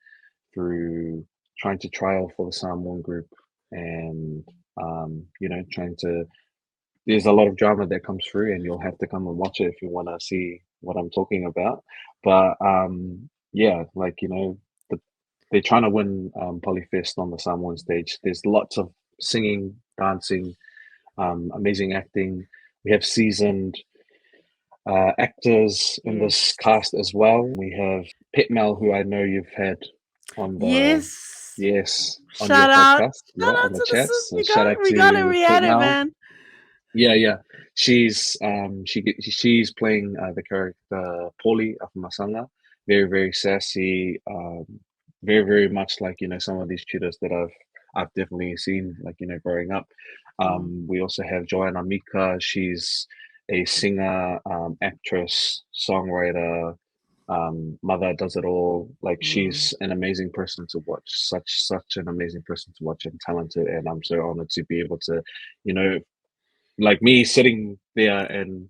through trying to trial for the Samoan group, and trying to. There's a lot of drama that comes through, and you'll have to come and watch it if you want to see what I'm talking about. But yeah, like they're trying to win Polyfest on the Samoan stage. There's lots of singing, dancing, amazing acting. We have seasoned actors in this cast as well. We have Pet Mel, who I know you've had on the on your Shout out. podcast, Shout out on the to the sis. chats. So shout out We got it. to We Pet had it, Mel. man. Yeah. She's playing the character Polly of Masanga. Very, very sassy. Very, very much like some of these tutors that I've definitely seen, like growing up. We also have Joanna Mika. She's a singer, actress, songwriter, mother, does it all. Like she's an amazing person to watch. Such an amazing person to watch, and talented. And I'm so honored to be able to, like me sitting there and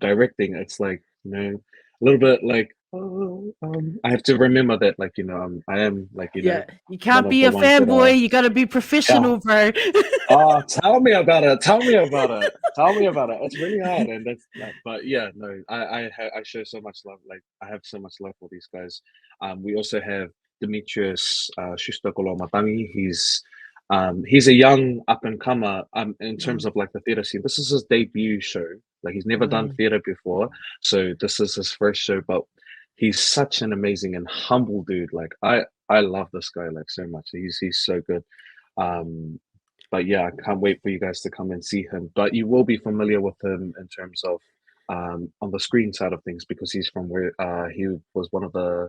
directing. It's like a little bit like, I have to remember that, like I am like you can't one of be the a ones that fanboy. You got to be professional, bro. Oh, tell me about it. Tell me about it. Tell me about it. It's really hard, and that's like, but yeah, no, I show so much love. Like I have so much love for these guys. We also have Demetrius Matangi. He's a young up and comer in terms of like the theater scene. This is his debut show. Like he's never done theater before, so this is his first show. But he's such an amazing and humble dude. Like I love this guy like so much. He's so good. But yeah, I can't wait for you guys to come and see him. But you will be familiar with him in terms of on the screen side of things, because he's from where he was one of the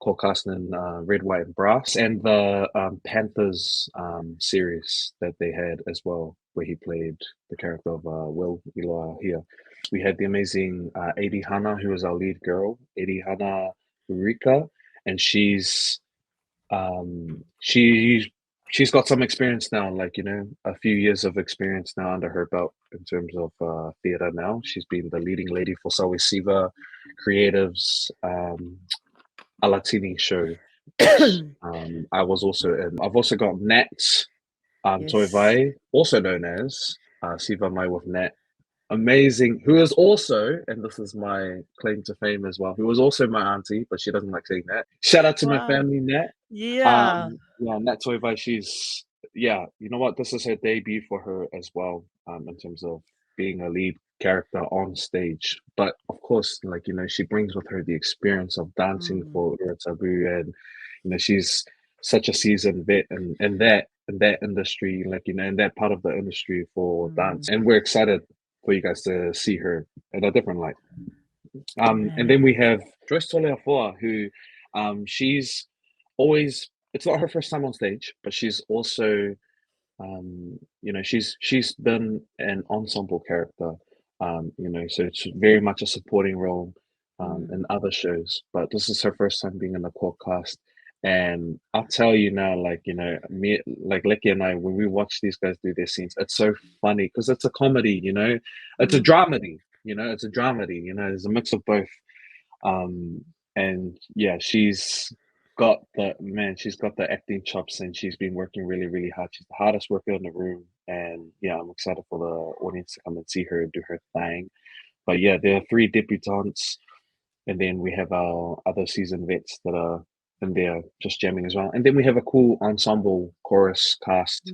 co-cast in Red, White, and Brass, and the Panthers series that they had as well, where he played the character of Will Iloa here. We had the amazing Adi Hana, who was our lead girl, Adi Hana Urika, and she's she's got some experience now, like a few years of experience now under her belt in terms of theater. Now she's been the leading lady for Sawe Siva Creatives Alatini show. I was also in. I've also got Nat Toivai, also known as Siva Mai with Nat. Amazing, who is also, and this is my claim to fame as well, who was also my auntie, but she doesn't like saying that. Shout out to my family, Nat. Yeah. Nat Toivai, she's, you know what, this is her debut for her as well, in terms of being a lead character on stage. But of course, like, she brings with her the experience of dancing for Ura Tabu, and, she's such a seasoned vet in that industry, like, in that part of the industry for dance. And we're excited for you guys to see her in a different light. And then we have Joyce Toleafoa, who she's always, it's not her first time on stage, but she's also she's been an ensemble character, so it's very much a supporting role in other shows, but this is her first time being in the core cast. And I'll tell you now, like, me, like Leki and I, when we watch these guys do their scenes, it's so funny because it's a comedy, it's a dramedy, it's a dramedy, there's a mix of both. And yeah, she's got the acting chops, and she's been working really, really hard. She's the hardest worker in the room. And yeah, I'm excited for the audience to come and see her do her thing. But yeah, there are 3 debutantes, and then we have our other seasoned vets that are in there just jamming as well. And then we have a cool ensemble chorus cast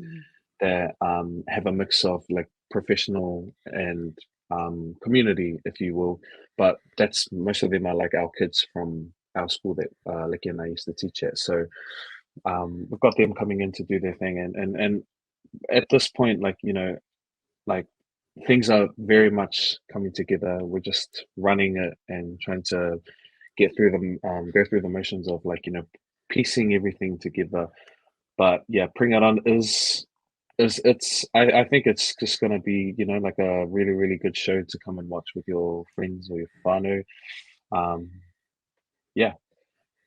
that have a mix of like professional and community, if you will. But that's, most of them are like our kids from our school that Leki and I used to teach at. So we've got them coming in to do their thing, and at this point, like, like things are very much coming together. We're just running it and trying to get through them, go through the motions of, like, piecing everything together. But yeah, Pring It On is it's I think it's just gonna be, like a really, really good show to come and watch with your friends or your whānau. Um, yeah,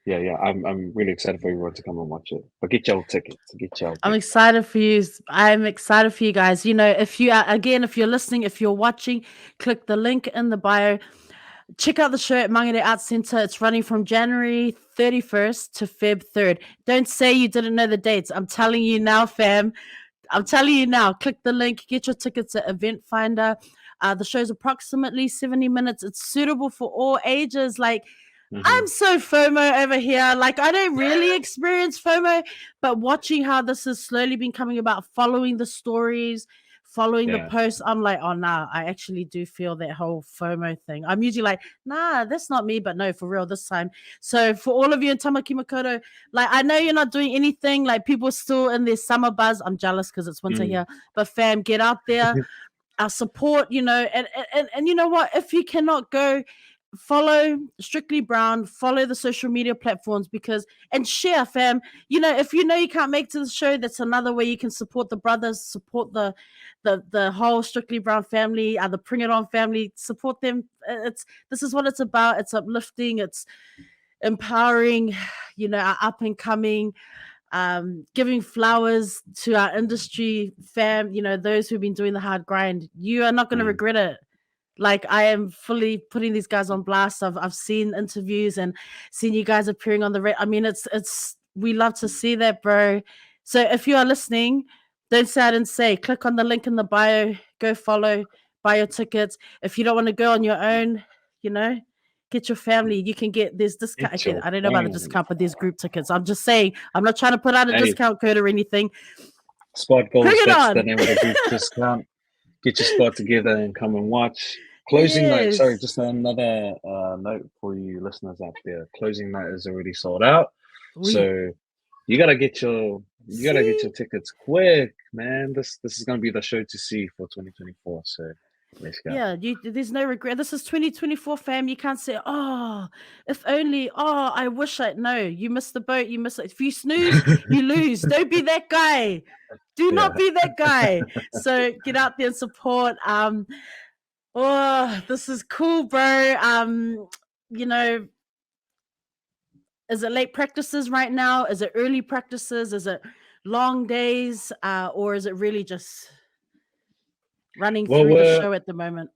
yeah. I'm really excited for everyone to come and watch it. But get your tickets. Get your I'm tickets. excited for you. I'm excited for you guys. If you are, again, if you're listening, if you're watching, click the link in the bio. Check out the show at Mangere Arts Centre. It's running from January 31st to Feb 3rd. Don't say you didn't know the dates. I'm telling you now, fam. I'm telling you now. Click the link. Get your tickets at Event Finder. The show's approximately 70 minutes. It's suitable for all ages. Like, I'm so FOMO over here. Like, I don't really experience FOMO, but watching how this has slowly been coming about, following the stories, following the Yeah. posts, I'm like, oh, nah, I actually do feel that whole FOMO thing. I'm usually like, nah, that's not me, but no, for real this time. So for all of you in Tamaki Makaurau, like, I know you're not doing anything. Like, people are still in their summer buzz. I'm jealous because it's winter here. But fam, get out there. Support, and you know what? If you cannot go, follow Strictly Brown, follow the social media platforms and share, fam. If you can't make to the show, that's another way you can support the brothers, support the whole Strictly Brown family, the Pring It On family, support them. This is what it's about. It's uplifting, it's empowering, our up and coming, giving flowers to our industry fam, those who've been doing the hard grind. You are not going to regret it. Like, I am fully putting these guys on blast. I've seen interviews and seen you guys appearing on the I mean, it's we love to see that, bro. So if you are listening, don't say I didn't say. Click on the link in the bio, go follow, buy your tickets. If you don't want to go on your own, get your family. You can get this discount. Get Okay, your I don't know about a family. discount, but there's group tickets. I'm just saying, I'm not trying to put out a discount code or anything. Spot goals, Bring it that's on. the name of the group discount. Get your spot together and come and watch. Closing night. Sorry, Yes. just another note for you listeners out there. Closing night is already sold out. So you gotta get your tickets quick, man. This is gonna be the show to see for 2024. So let's go. Yeah, there's no regret. This is 2024, fam. You can't say, oh, if only, oh, I wish I. No, you missed the boat. You missed it. If you snooze, you lose. Don't be that guy. Do not be that guy. So get out there and support. Oh, this is cool, bro. Is it late practices right now? Is it early practices? Is it long days? Or is it really just running through the show at the moment?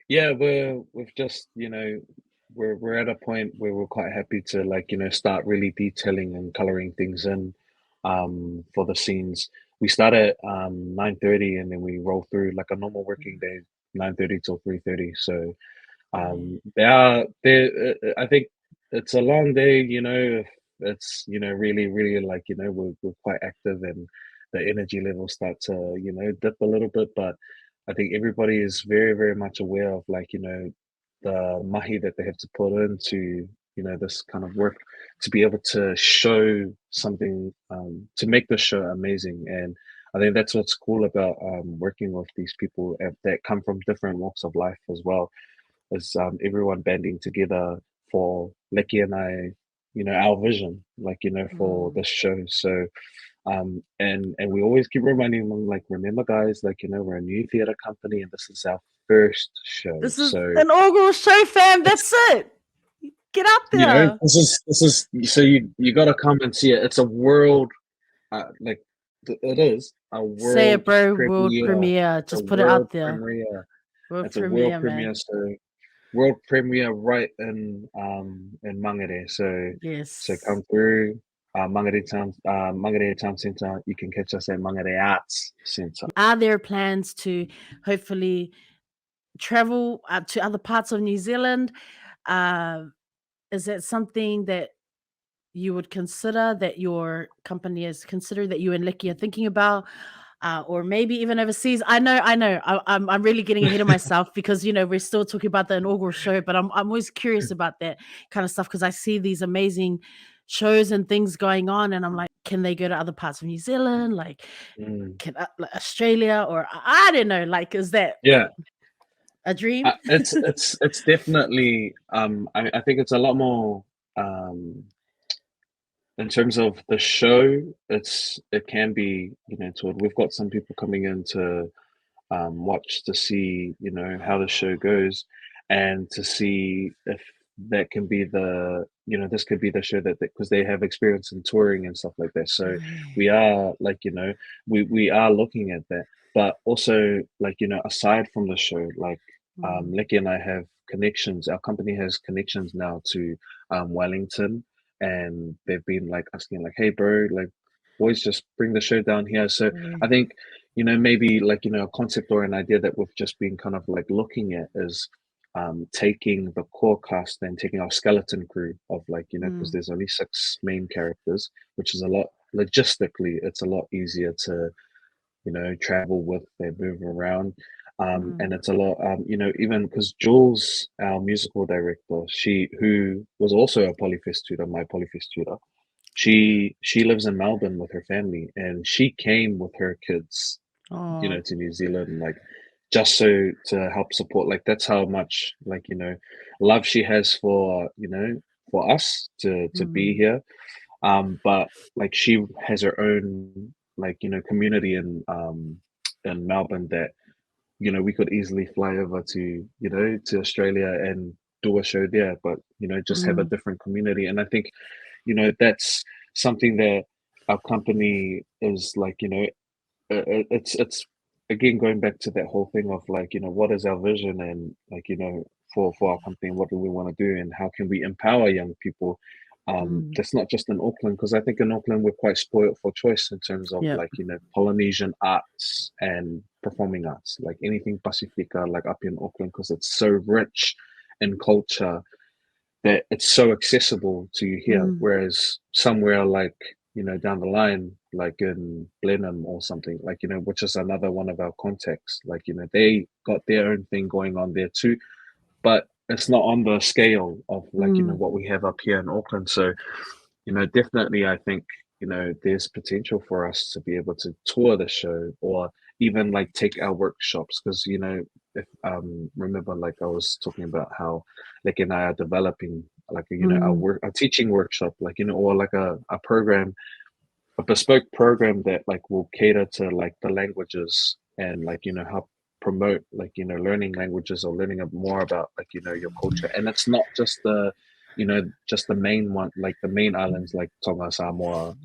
Yeah, we've just, we're at a point where we're quite happy to, like, start really detailing and coloring things in for the scenes. We start at 9:30 and then we roll through like a normal working day, 9:30 till 3:30. So I think it's a long day, it's, really, really, like, we're quite active and the energy levels start to, dip a little bit, but I think everybody is very, very much aware of, like, the mahi that they have to put into, this kind of work to be able to show something, to make the show amazing. And I think that's what's cool about working with these people that come from different walks of life as well, is everyone banding together for Leki and I, our vision, like, for this show. So and we always keep reminding them, like, remember guys, like, we're a new theater company and this is our first show. This is an inaugural show, fam. That's it. Get out there. This is so you gotta come and see it. It's a world like it is a world Say it, bro. premiere. World premiere. Just put it out there. Premiere. It's a world premiere, man. So world premiere right in Mangere. So yes. So come through Mangere Town Centre. You can catch us at Mangere Arts Centre. Are there plans to hopefully travel to other parts of New Zealand? Is that something that you would consider, that your company is considering, that you and Leki are thinking about? Or maybe even overseas. I know. I'm really getting ahead of myself because we're still talking about the inaugural show, but I'm always curious about that kind of stuff because I see these amazing shows and things going on, and I'm like, can they go to other parts of New Zealand, like Mm. can like Australia, or I don't know, like is that Yeah, a dream? it's definitely. I think it's a lot more. Um, in terms of the show, it can be, toward, we've got some people coming in to watch to see, how the show goes, and to see if that can be this could be the show that, because they have experience in touring and stuff like that. So we are like, we are looking at that, but also like, aside from the show, like Leki and I have connections. Our company has connections now to Wellington, and they've been like asking like, hey bro, like boys, just bring the show down here. So I think, maybe like, a concept or an idea that we've just been kind of like looking at is taking the core cast and taking our skeleton crew of like, because there's only 6 main characters, which is a lot, logistically, it's a lot easier to, travel with, they move around. And it's a lot, even because Jules, our musical director, who was also a polyfest tutor, my polyfest tutor, she lives in Melbourne with her family, and she came with her kids, to New Zealand, like just so to help support. Like that's how much like love she has for for us to be here. But like she has her own like community in Melbourne that we could easily fly over to to Australia and do a show there, but just have a different community. And I think that's something that our company is like, it's again going back to that whole thing of like, what is our vision, and like, for our company, what do we want to do, and how can we empower young people? That's not just in Auckland, because I think in Auckland we're quite spoiled for choice in terms of Yeah. like, Polynesian arts and performing arts, like anything Pacifica, like up in Auckland, because it's so rich in culture that it's so accessible to you here. Whereas somewhere like, down the line, like in Blenheim or something, like, which is another one of our contacts, like, they got their own thing going on there too, but it's not on the scale of like, what we have up here in Auckland. So, definitely I think, there's potential for us to be able to tour the show, or even like take our workshops, because, if remember, like I was talking about how like and I are developing like a teaching workshop, like or like a program, a bespoke program that like will cater to like the languages, and like help promote like learning languages, or learning more about like your culture. And it's not just the just the main one, like the main islands like Tonga, Samoa,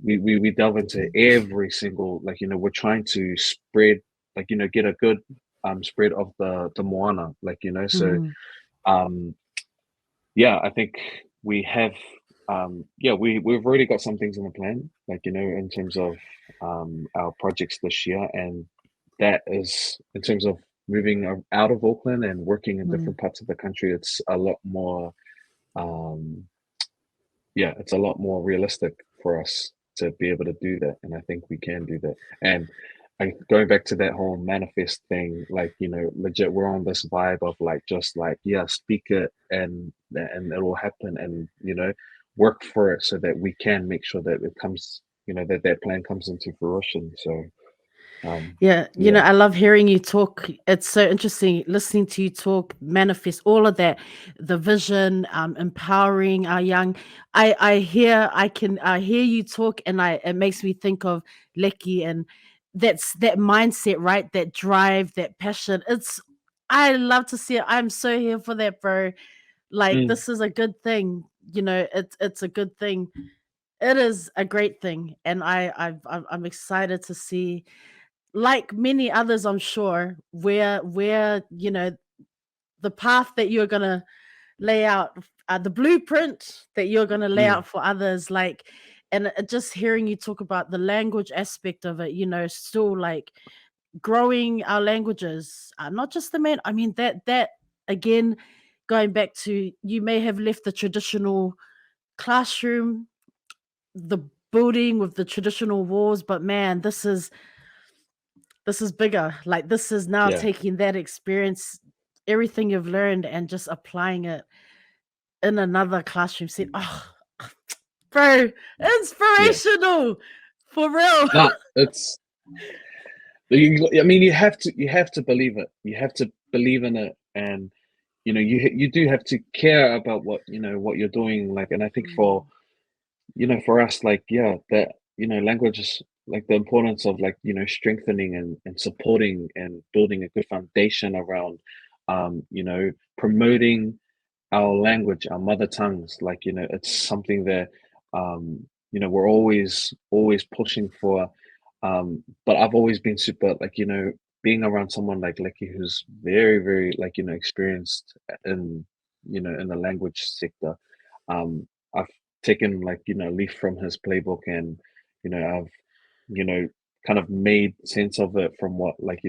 we delve into every single, like we're trying to spread, like get a good spread of the moana, like so yeah, I think we have we've already got some things in the plan, like in terms of our projects this year, and that is in terms of moving out of Auckland and working in different parts of the country. It's a lot more it's a lot more realistic for us to be able to do that, and I think we can do that. And going back to that whole manifest thing, like legit, we're on this vibe of like just like speak it, and it will happen, and work for it so that we can make sure that it comes, that plan comes into fruition. So Yeah, I love hearing you talk. It's so interesting listening to you talk, manifest all of that, the vision, empowering our young. I hear you talk, and it makes me think of Leki, and that's that mindset, right? That drive, that passion. I love to see it. I'm so here for that, bro. Like mm, this is a good thing. It's a good thing. It is a great thing, and I'm excited to see, like many others, I'm sure, where the path that you're gonna lay out, the blueprint that you're gonna lay mm, out for others, like, and just hearing you talk about the language aspect of it, still like growing our languages, not just the main. I mean that again, going back to, you may have left the traditional classroom, the building with the traditional walls, but man, this is bigger. Like this is now yeah, taking that experience, everything you've learned, and just applying it in another classroom said, "Oh, bro, inspirational for real." No, it's. I mean, you have to believe it. You have to believe in it, and you do have to care about what what you're doing. Like, and I think for for us, like, yeah, that language is like the importance of like strengthening and supporting and building a good foundation around, promoting our language, our mother tongues. Like, it's something that we're always pushing for. But I've always been super like, being around someone like Leki who's very, very like, experienced in, in the language sector. I've taken like, leaf from his playbook, and, I've, you know, kind of made sense of it from what like,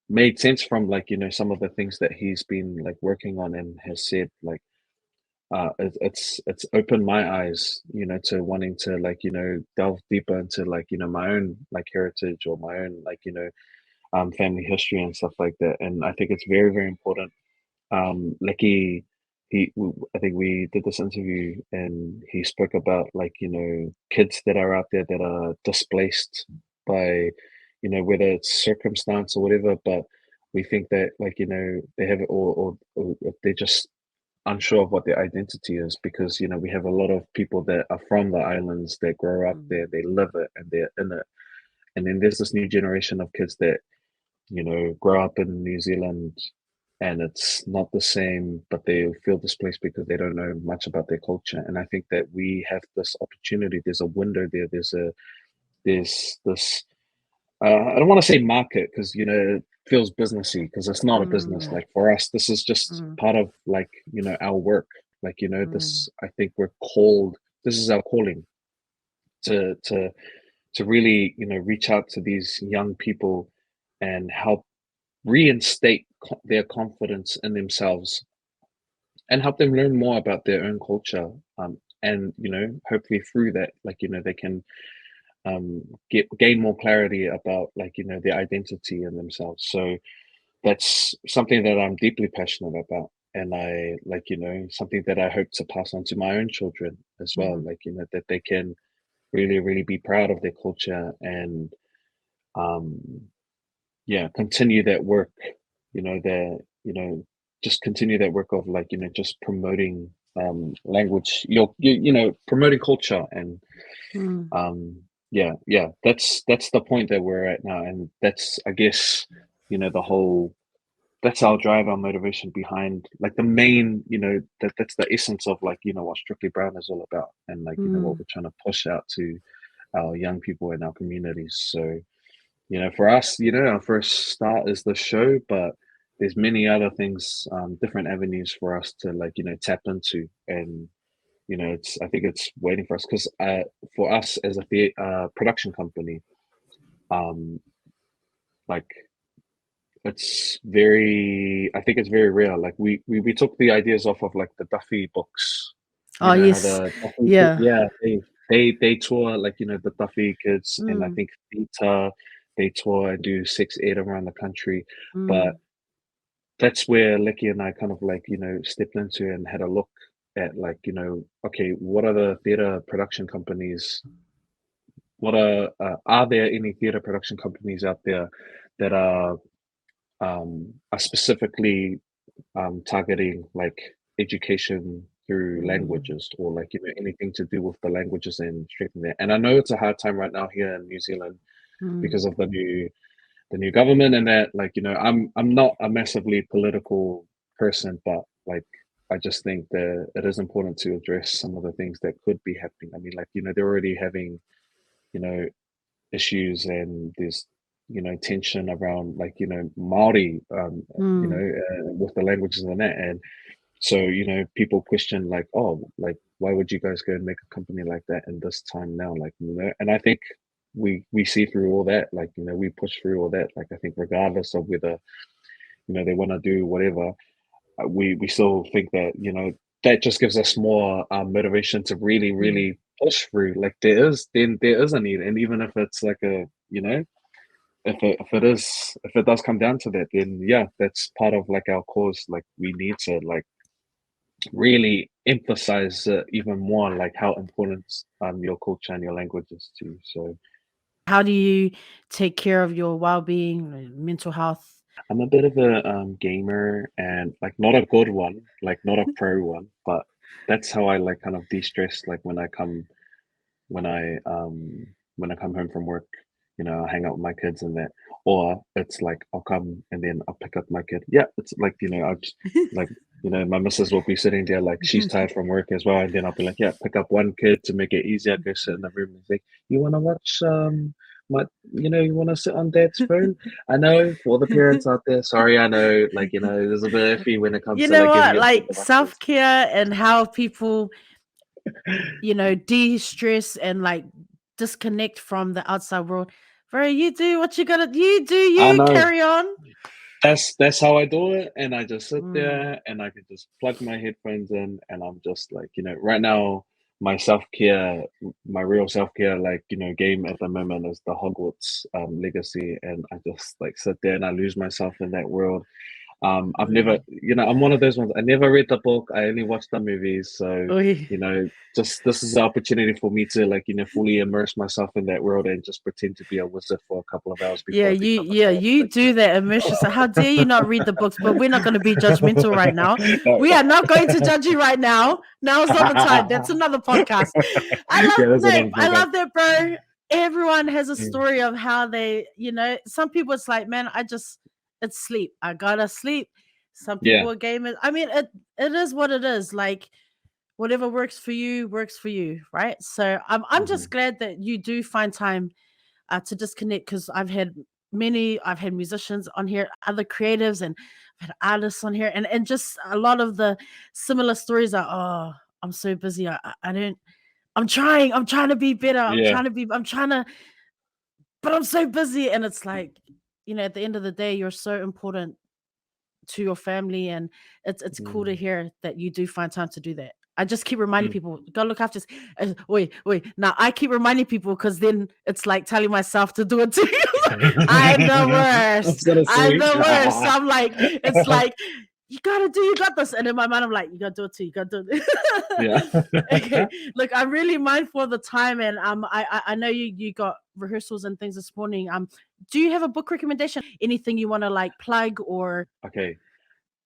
made sense from like, some of the things that he's been like working on and has said. Like, it's opened my eyes, to wanting to like, delve deeper into like, my own like heritage or my own like, family history and stuff like that. And I think it's very, very important. Lecky, I think we did this interview and he spoke about like, kids that are out there that are displaced by, whether it's circumstance or whatever, but we think that like, they have it, or they're just unsure of what their identity is, because we have a lot of people that are from the islands that grow up there, they live it, and they're in it. And then there's this new generation of kids that grow up in New Zealand, and it's not the same, but they feel displaced because they don't know much about their culture. And I think that we have this opportunity. There's a window there. There's this. I don't want to say market, because it feels businessy, because it's not a business. Like, for us, this is just part of like our work. Like, this. I think we're called. This is our calling to really reach out to these young people and help reinstate their confidence in themselves, and help them learn more about their own culture. And hopefully through that, like they can gain more clarity about like their identity in themselves. So that's something that I'm deeply passionate about, and I like something that I hope to pass on to my own children as well. Like that they can really, really be proud of their culture, and um yeah, continue that work, the just continue that work of like just promoting language, promoting culture. And yeah, that's the point that we're at now, and that's, I guess, the whole, that's our drive, our motivation behind like the main, that's the essence of like what Strictly Brown is all about, and like what we're trying to push out to our young people in our communities. So for us, our first start is the show, but there's many other things, different avenues for us to like, tap into. And, I think it's waiting for us, because for us as a production company, like I think it's very rare. Like we took the ideas off of like the Duffy books, Oh how yes, the Duffy, yeah. yeah, they tour like the Duffy kids, and I think Theta, they tour and do 6-8 around the country. But that's where Leki and I kind of like stepped into and had a look at like okay, what are the theater production companies? What are there any theater production companies out there that are specifically targeting like education through languages, or like anything to do with the languages and strengthening that. And I know it's a hard time right now here in New Zealand because of the new government, and that like I'm not a massively political person, but like I just think that it is important to address some of the things that could be happening. I mean, like they're already having you know issues, and there's tension around like Maori, with the languages and that. And so people question like, oh, like why would you guys go and make a company like that in this time now, like and I think we see through all that, like we push through all that. Like I think regardless of whether they want to do whatever, we still think that that just gives us more motivation to really, really push through. Like there is a need, and even if it's like a if it does come down to that, then yeah, that's part of like our cause. Like we need to like really emphasize even more, like how important your culture and your language is too. So How do you take care of your well-being, mental health? I'm a bit of a gamer, and like not a good one, like not a pro one, but that's how I like kind of de-stress. Like when I come home from work, I hang out with my kids and that, or it's like I'll come and then I'll pick up my kid. Yeah, it's like I just, like my missus will be sitting there like she's tired from work as well, and then I'll be like, yeah, pick up one kid to make it easier. Go sit in the room and think, you want to watch my you want to sit on dad's phone. I know for the parents out there, sorry, I know like there's a bit iffy when it comes You to know like giving what? your kid Like devices. self-care and how people, de-stress and like disconnect from the outside world. Bro, you do what you gotta I you know. carry on. That's how I do it, and I just sit Mm. there and I can just plug my headphones in, and I'm just like, right now my self-care, my real self-care, like, game at the moment is the Hogwarts Legacy, and I just like sit there and I lose myself in that world. I've never, Oi. I'm one of those ones. I never read the book. I only watched the movies. So, Oi. just this is the opportunity for me to like, fully immerse myself in that world and just pretend to be a wizard for a couple of hours Yeah, before I become a dad. you Like, do that immersion. So how dare you not read the books? But we're not going to be judgmental right now. No, We no. are not going to judge you right now. Now's not the time. That's another podcast. Yeah, that's another I podcast. love that, bro. Everyone has a Mm. story of how they, some people it's like, man, it's sleep. I gotta sleep. Some Yeah. people are gamers. I mean, it is what it is. Like whatever works for you, right? So I'm Mhm. just glad that you do find time to disconnect because I've had musicians on here, other creatives, and I've had artists on here, and just a lot of the similar stories are, oh, I'm so busy. I don't. I'm trying to be better. Yeah. I'm trying to, but I'm so busy, and it's like, at the end of the day, you're so important to your family, and it's cool to Mm. hear that you do find time to do that. I just keep reminding Mm. people, go look after. Wait. Now I keep reminding people because then it's like telling myself to do it too. I'm the That's worst. kind of I'm sweet. the worst. So I'm like, it's like you got this, and in my mind I'm like, you gotta do it too. You gotta do it. Yeah. Okay, look, I'm really mindful of the time, and I know you got rehearsals and things this morning. Do you have a book recommendation? Anything you want to like plug or? Okay.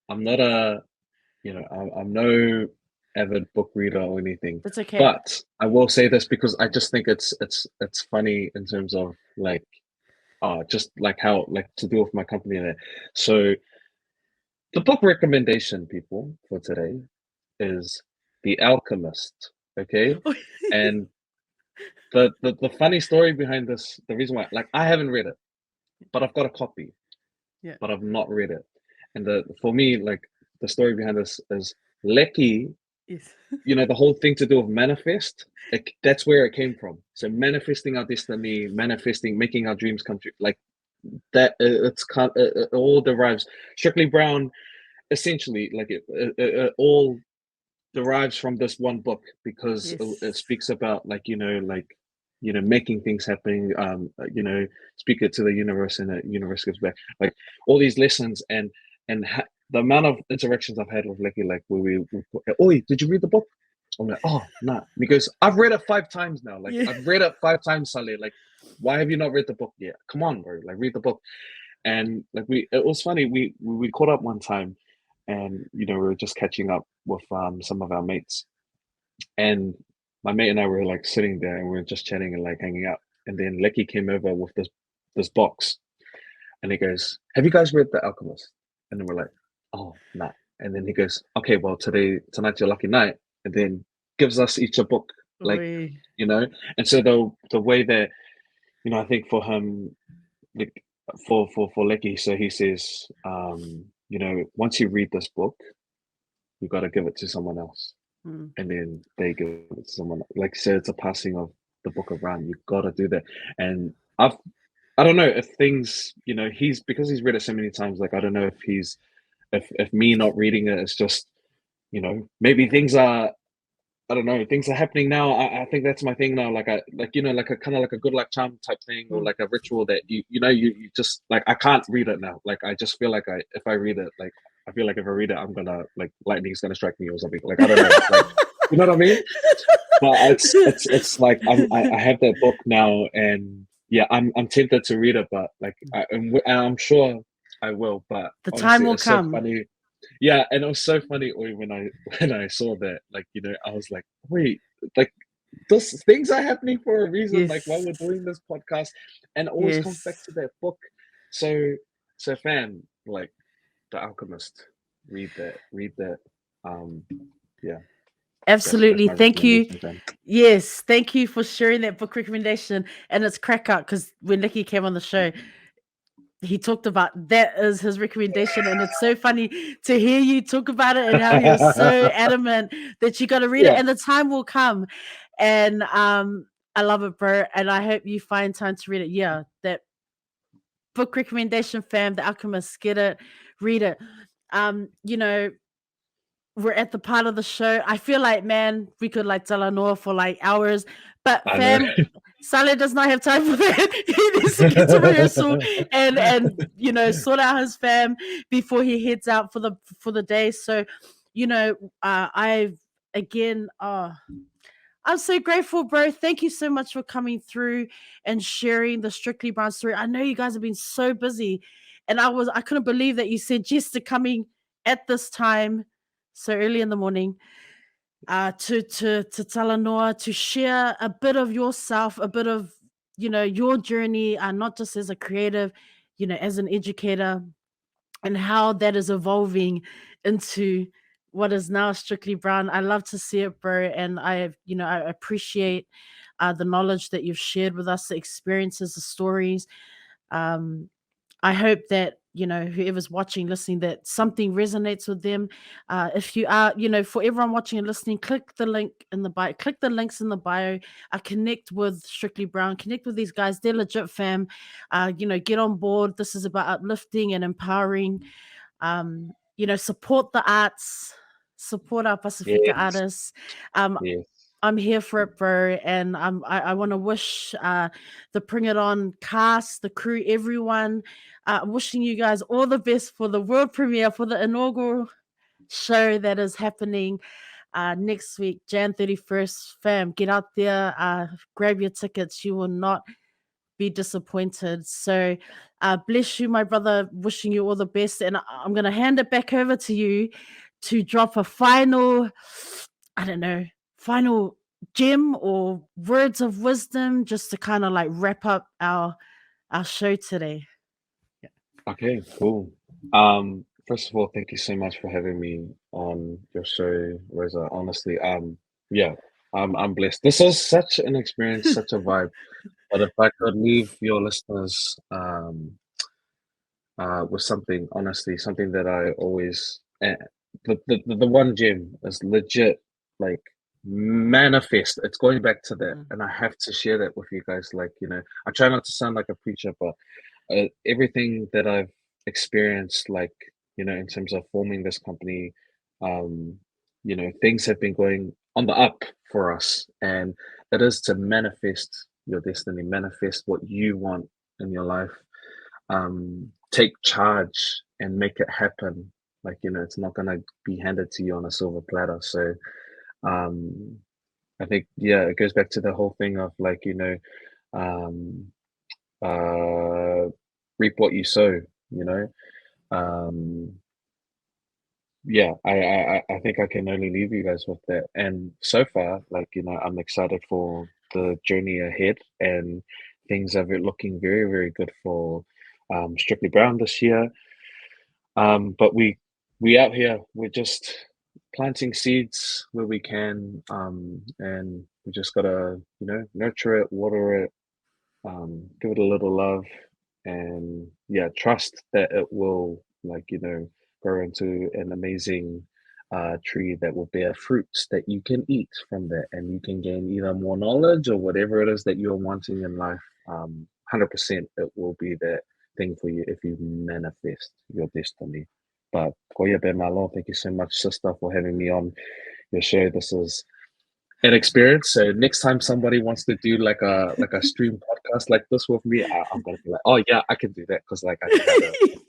I'm not a, I'm no avid book reader or anything, That's okay. but I will say this because I just think it's funny in terms of like, just like how like to do with my company there. So the book recommendation, people, for today is The Alchemist. Okay, and the funny story behind this, the reason why, like, I haven't read it, but I've got a copy, Yeah. but I've not read it. And for me, like, the story behind this is Leki, Yes. the whole thing to do with manifest, that's where it came from. So manifesting our destiny, manifesting, making our dreams come true, like that. It all derives. Strictly Brown, essentially, like it all derives from this one book because it Yes. speaks about like making things happen. Speak it to the universe, and the universe gives back. Like all these lessons, and the amount of interactions I've had with Lecky, like where oh, did you read the book? I'm like, oh, nah. And he goes, I've read it 5 times now. Like Yeah. I've read it 5 times, Saale. Like, why have you not read the book yet? Come on, bro. Like read the book. And like it was funny. We caught up one time, and we were just catching up with some of our mates, and my mate and I were like sitting there and we were just chatting and like hanging out. And then Lecky came over with this box, and he goes, "Have you guys read The Alchemist?" And then we're like, "Oh, nah." And then he goes, "Okay, well tonight's your lucky night," and then gives us each a book, like Oi. you know. And so the way that I think for him, like for Lecky, so he says, once you read this book, you got to give it to someone else, Mm. and then they give it to someone. Like say it's a passing of the book around. You got to do that. And I don't know if things, he's because he's read it so many times. Like I don't know if he's if me not reading it is just, maybe things are. I don't know. Things are happening now. I think that's my thing now. Like like a kind of like a good luck charm type thing, or Mm. like a ritual that you just like. I can't read it now. Like I just feel like if I read it, like I feel like if I read it, I'm gonna like lightning's gonna strike me or something. Like I don't know, like you know what I mean? But it's like I have that book now, and yeah, I'm tempted to read it, but like I'm sure I will. But The time honestly, will it's so come. funny. Yeah, and it was so funny when I saw that, like, you know, I was like, wait, like those things are happening for a reason, like while Yes. we're doing this podcast, and it always comes back Yes. to that book. So fam, like The Alchemist, read that. Yeah, that's Absolutely. my Thank you. recommendation, fam. Yes. Thank you for sharing that book recommendation. And it's crack up because when Leki came on the show, he talked about that as his recommendation. And it's so funny to hear you talk about it and how you're so adamant that you got to read it Yeah, and the time will come. And I love it, bro. And I hope you find time to read it. Yeah. That book recommendation, fam, The Alchemist, get it, read it. You know, we're at the part of the show. I feel like, man, we could like talanoa for like hours, but I know. fam, Saale does not have time for that. He needs to get to rehearsal and you know sort out his fam before he heads out for the day. So, you know, I've again, I'm so grateful, bro. Thank you so much for coming through and sharing the Strictly Brown story. I know you guys have been so busy, and I couldn't believe that you said yes to coming at this time so early in the morning to talanoa, to share a bit of yourself, a bit of your journey, not just as a creative, as an educator, and how that is evolving into what is now Strictly Brown. I love to see it, bro, and I appreciate the knowledge that you've shared with us, the experiences, the stories. Um, I hope that whoever's watching, listening, that something resonates with them. If you are, for everyone watching and listening, click the link in the bio. Click the links in the bio. Connect with Strictly Brown. Connect with these guys. They're legit, fam. Get on board. This is about uplifting and empowering. Support the arts. Support our Pasifika Yes, artists. Um, yes. I'm here for it, bro, and I want to wish the Pring It On cast, the crew, everyone, wishing you guys all the best for the world premiere, for the inaugural show that is happening next week, Jan 31st. Fam, get out there, grab your tickets. You will not be disappointed. So, bless you, my brother. Wishing you all the best, and I'm gonna hand it back over to you to drop a final, I don't know, final gem or words of wisdom, just to kind of like wrap up our show today. Okay, cool. First of all, thank you so much for having me on your show, Rosa. Honestly, yeah, I'm blessed. This was such an experience, such a vibe. But if I could leave your listeners, with something, honestly, something that I always, the one gem is legit, like manifest. It's going back to that, Mm. and I have to share that with you guys. Like, you know, I try not to sound like a preacher, but everything that I've experienced, like, you know, in terms of forming this company, um, you know, things have been going on the up for us, and it is to manifest your destiny, manifest what you want in your life, take charge and make it happen. Like, you know, it's not gonna be handed to you on a silver platter. So, um, I think, yeah, it goes back to the whole thing of like, you know, um, uh, reap what you sow, you know. Um, yeah, I think I can only leave you guys with that. And so far, like, you know, I'm excited for the journey ahead, and things are looking very, very good for Strictly Brown this year. But we out here, we're just planting seeds where we can, and we just gotta, you know, nurture it, water it, give it a little love, and yeah, trust that it will, like, you know, grow into an amazing tree that will bear fruits that you can eat from that, and you can gain either more knowledge or whatever it is that you're wanting in life. 100% it will be that thing for you if you manifest your destiny. But Koya Be Malo, thank you so much, sister, for having me on your show. This is an experience. So next time somebody wants to do like a stream podcast like this with me, I'm gonna be like, oh yeah, I can do that because like I know how to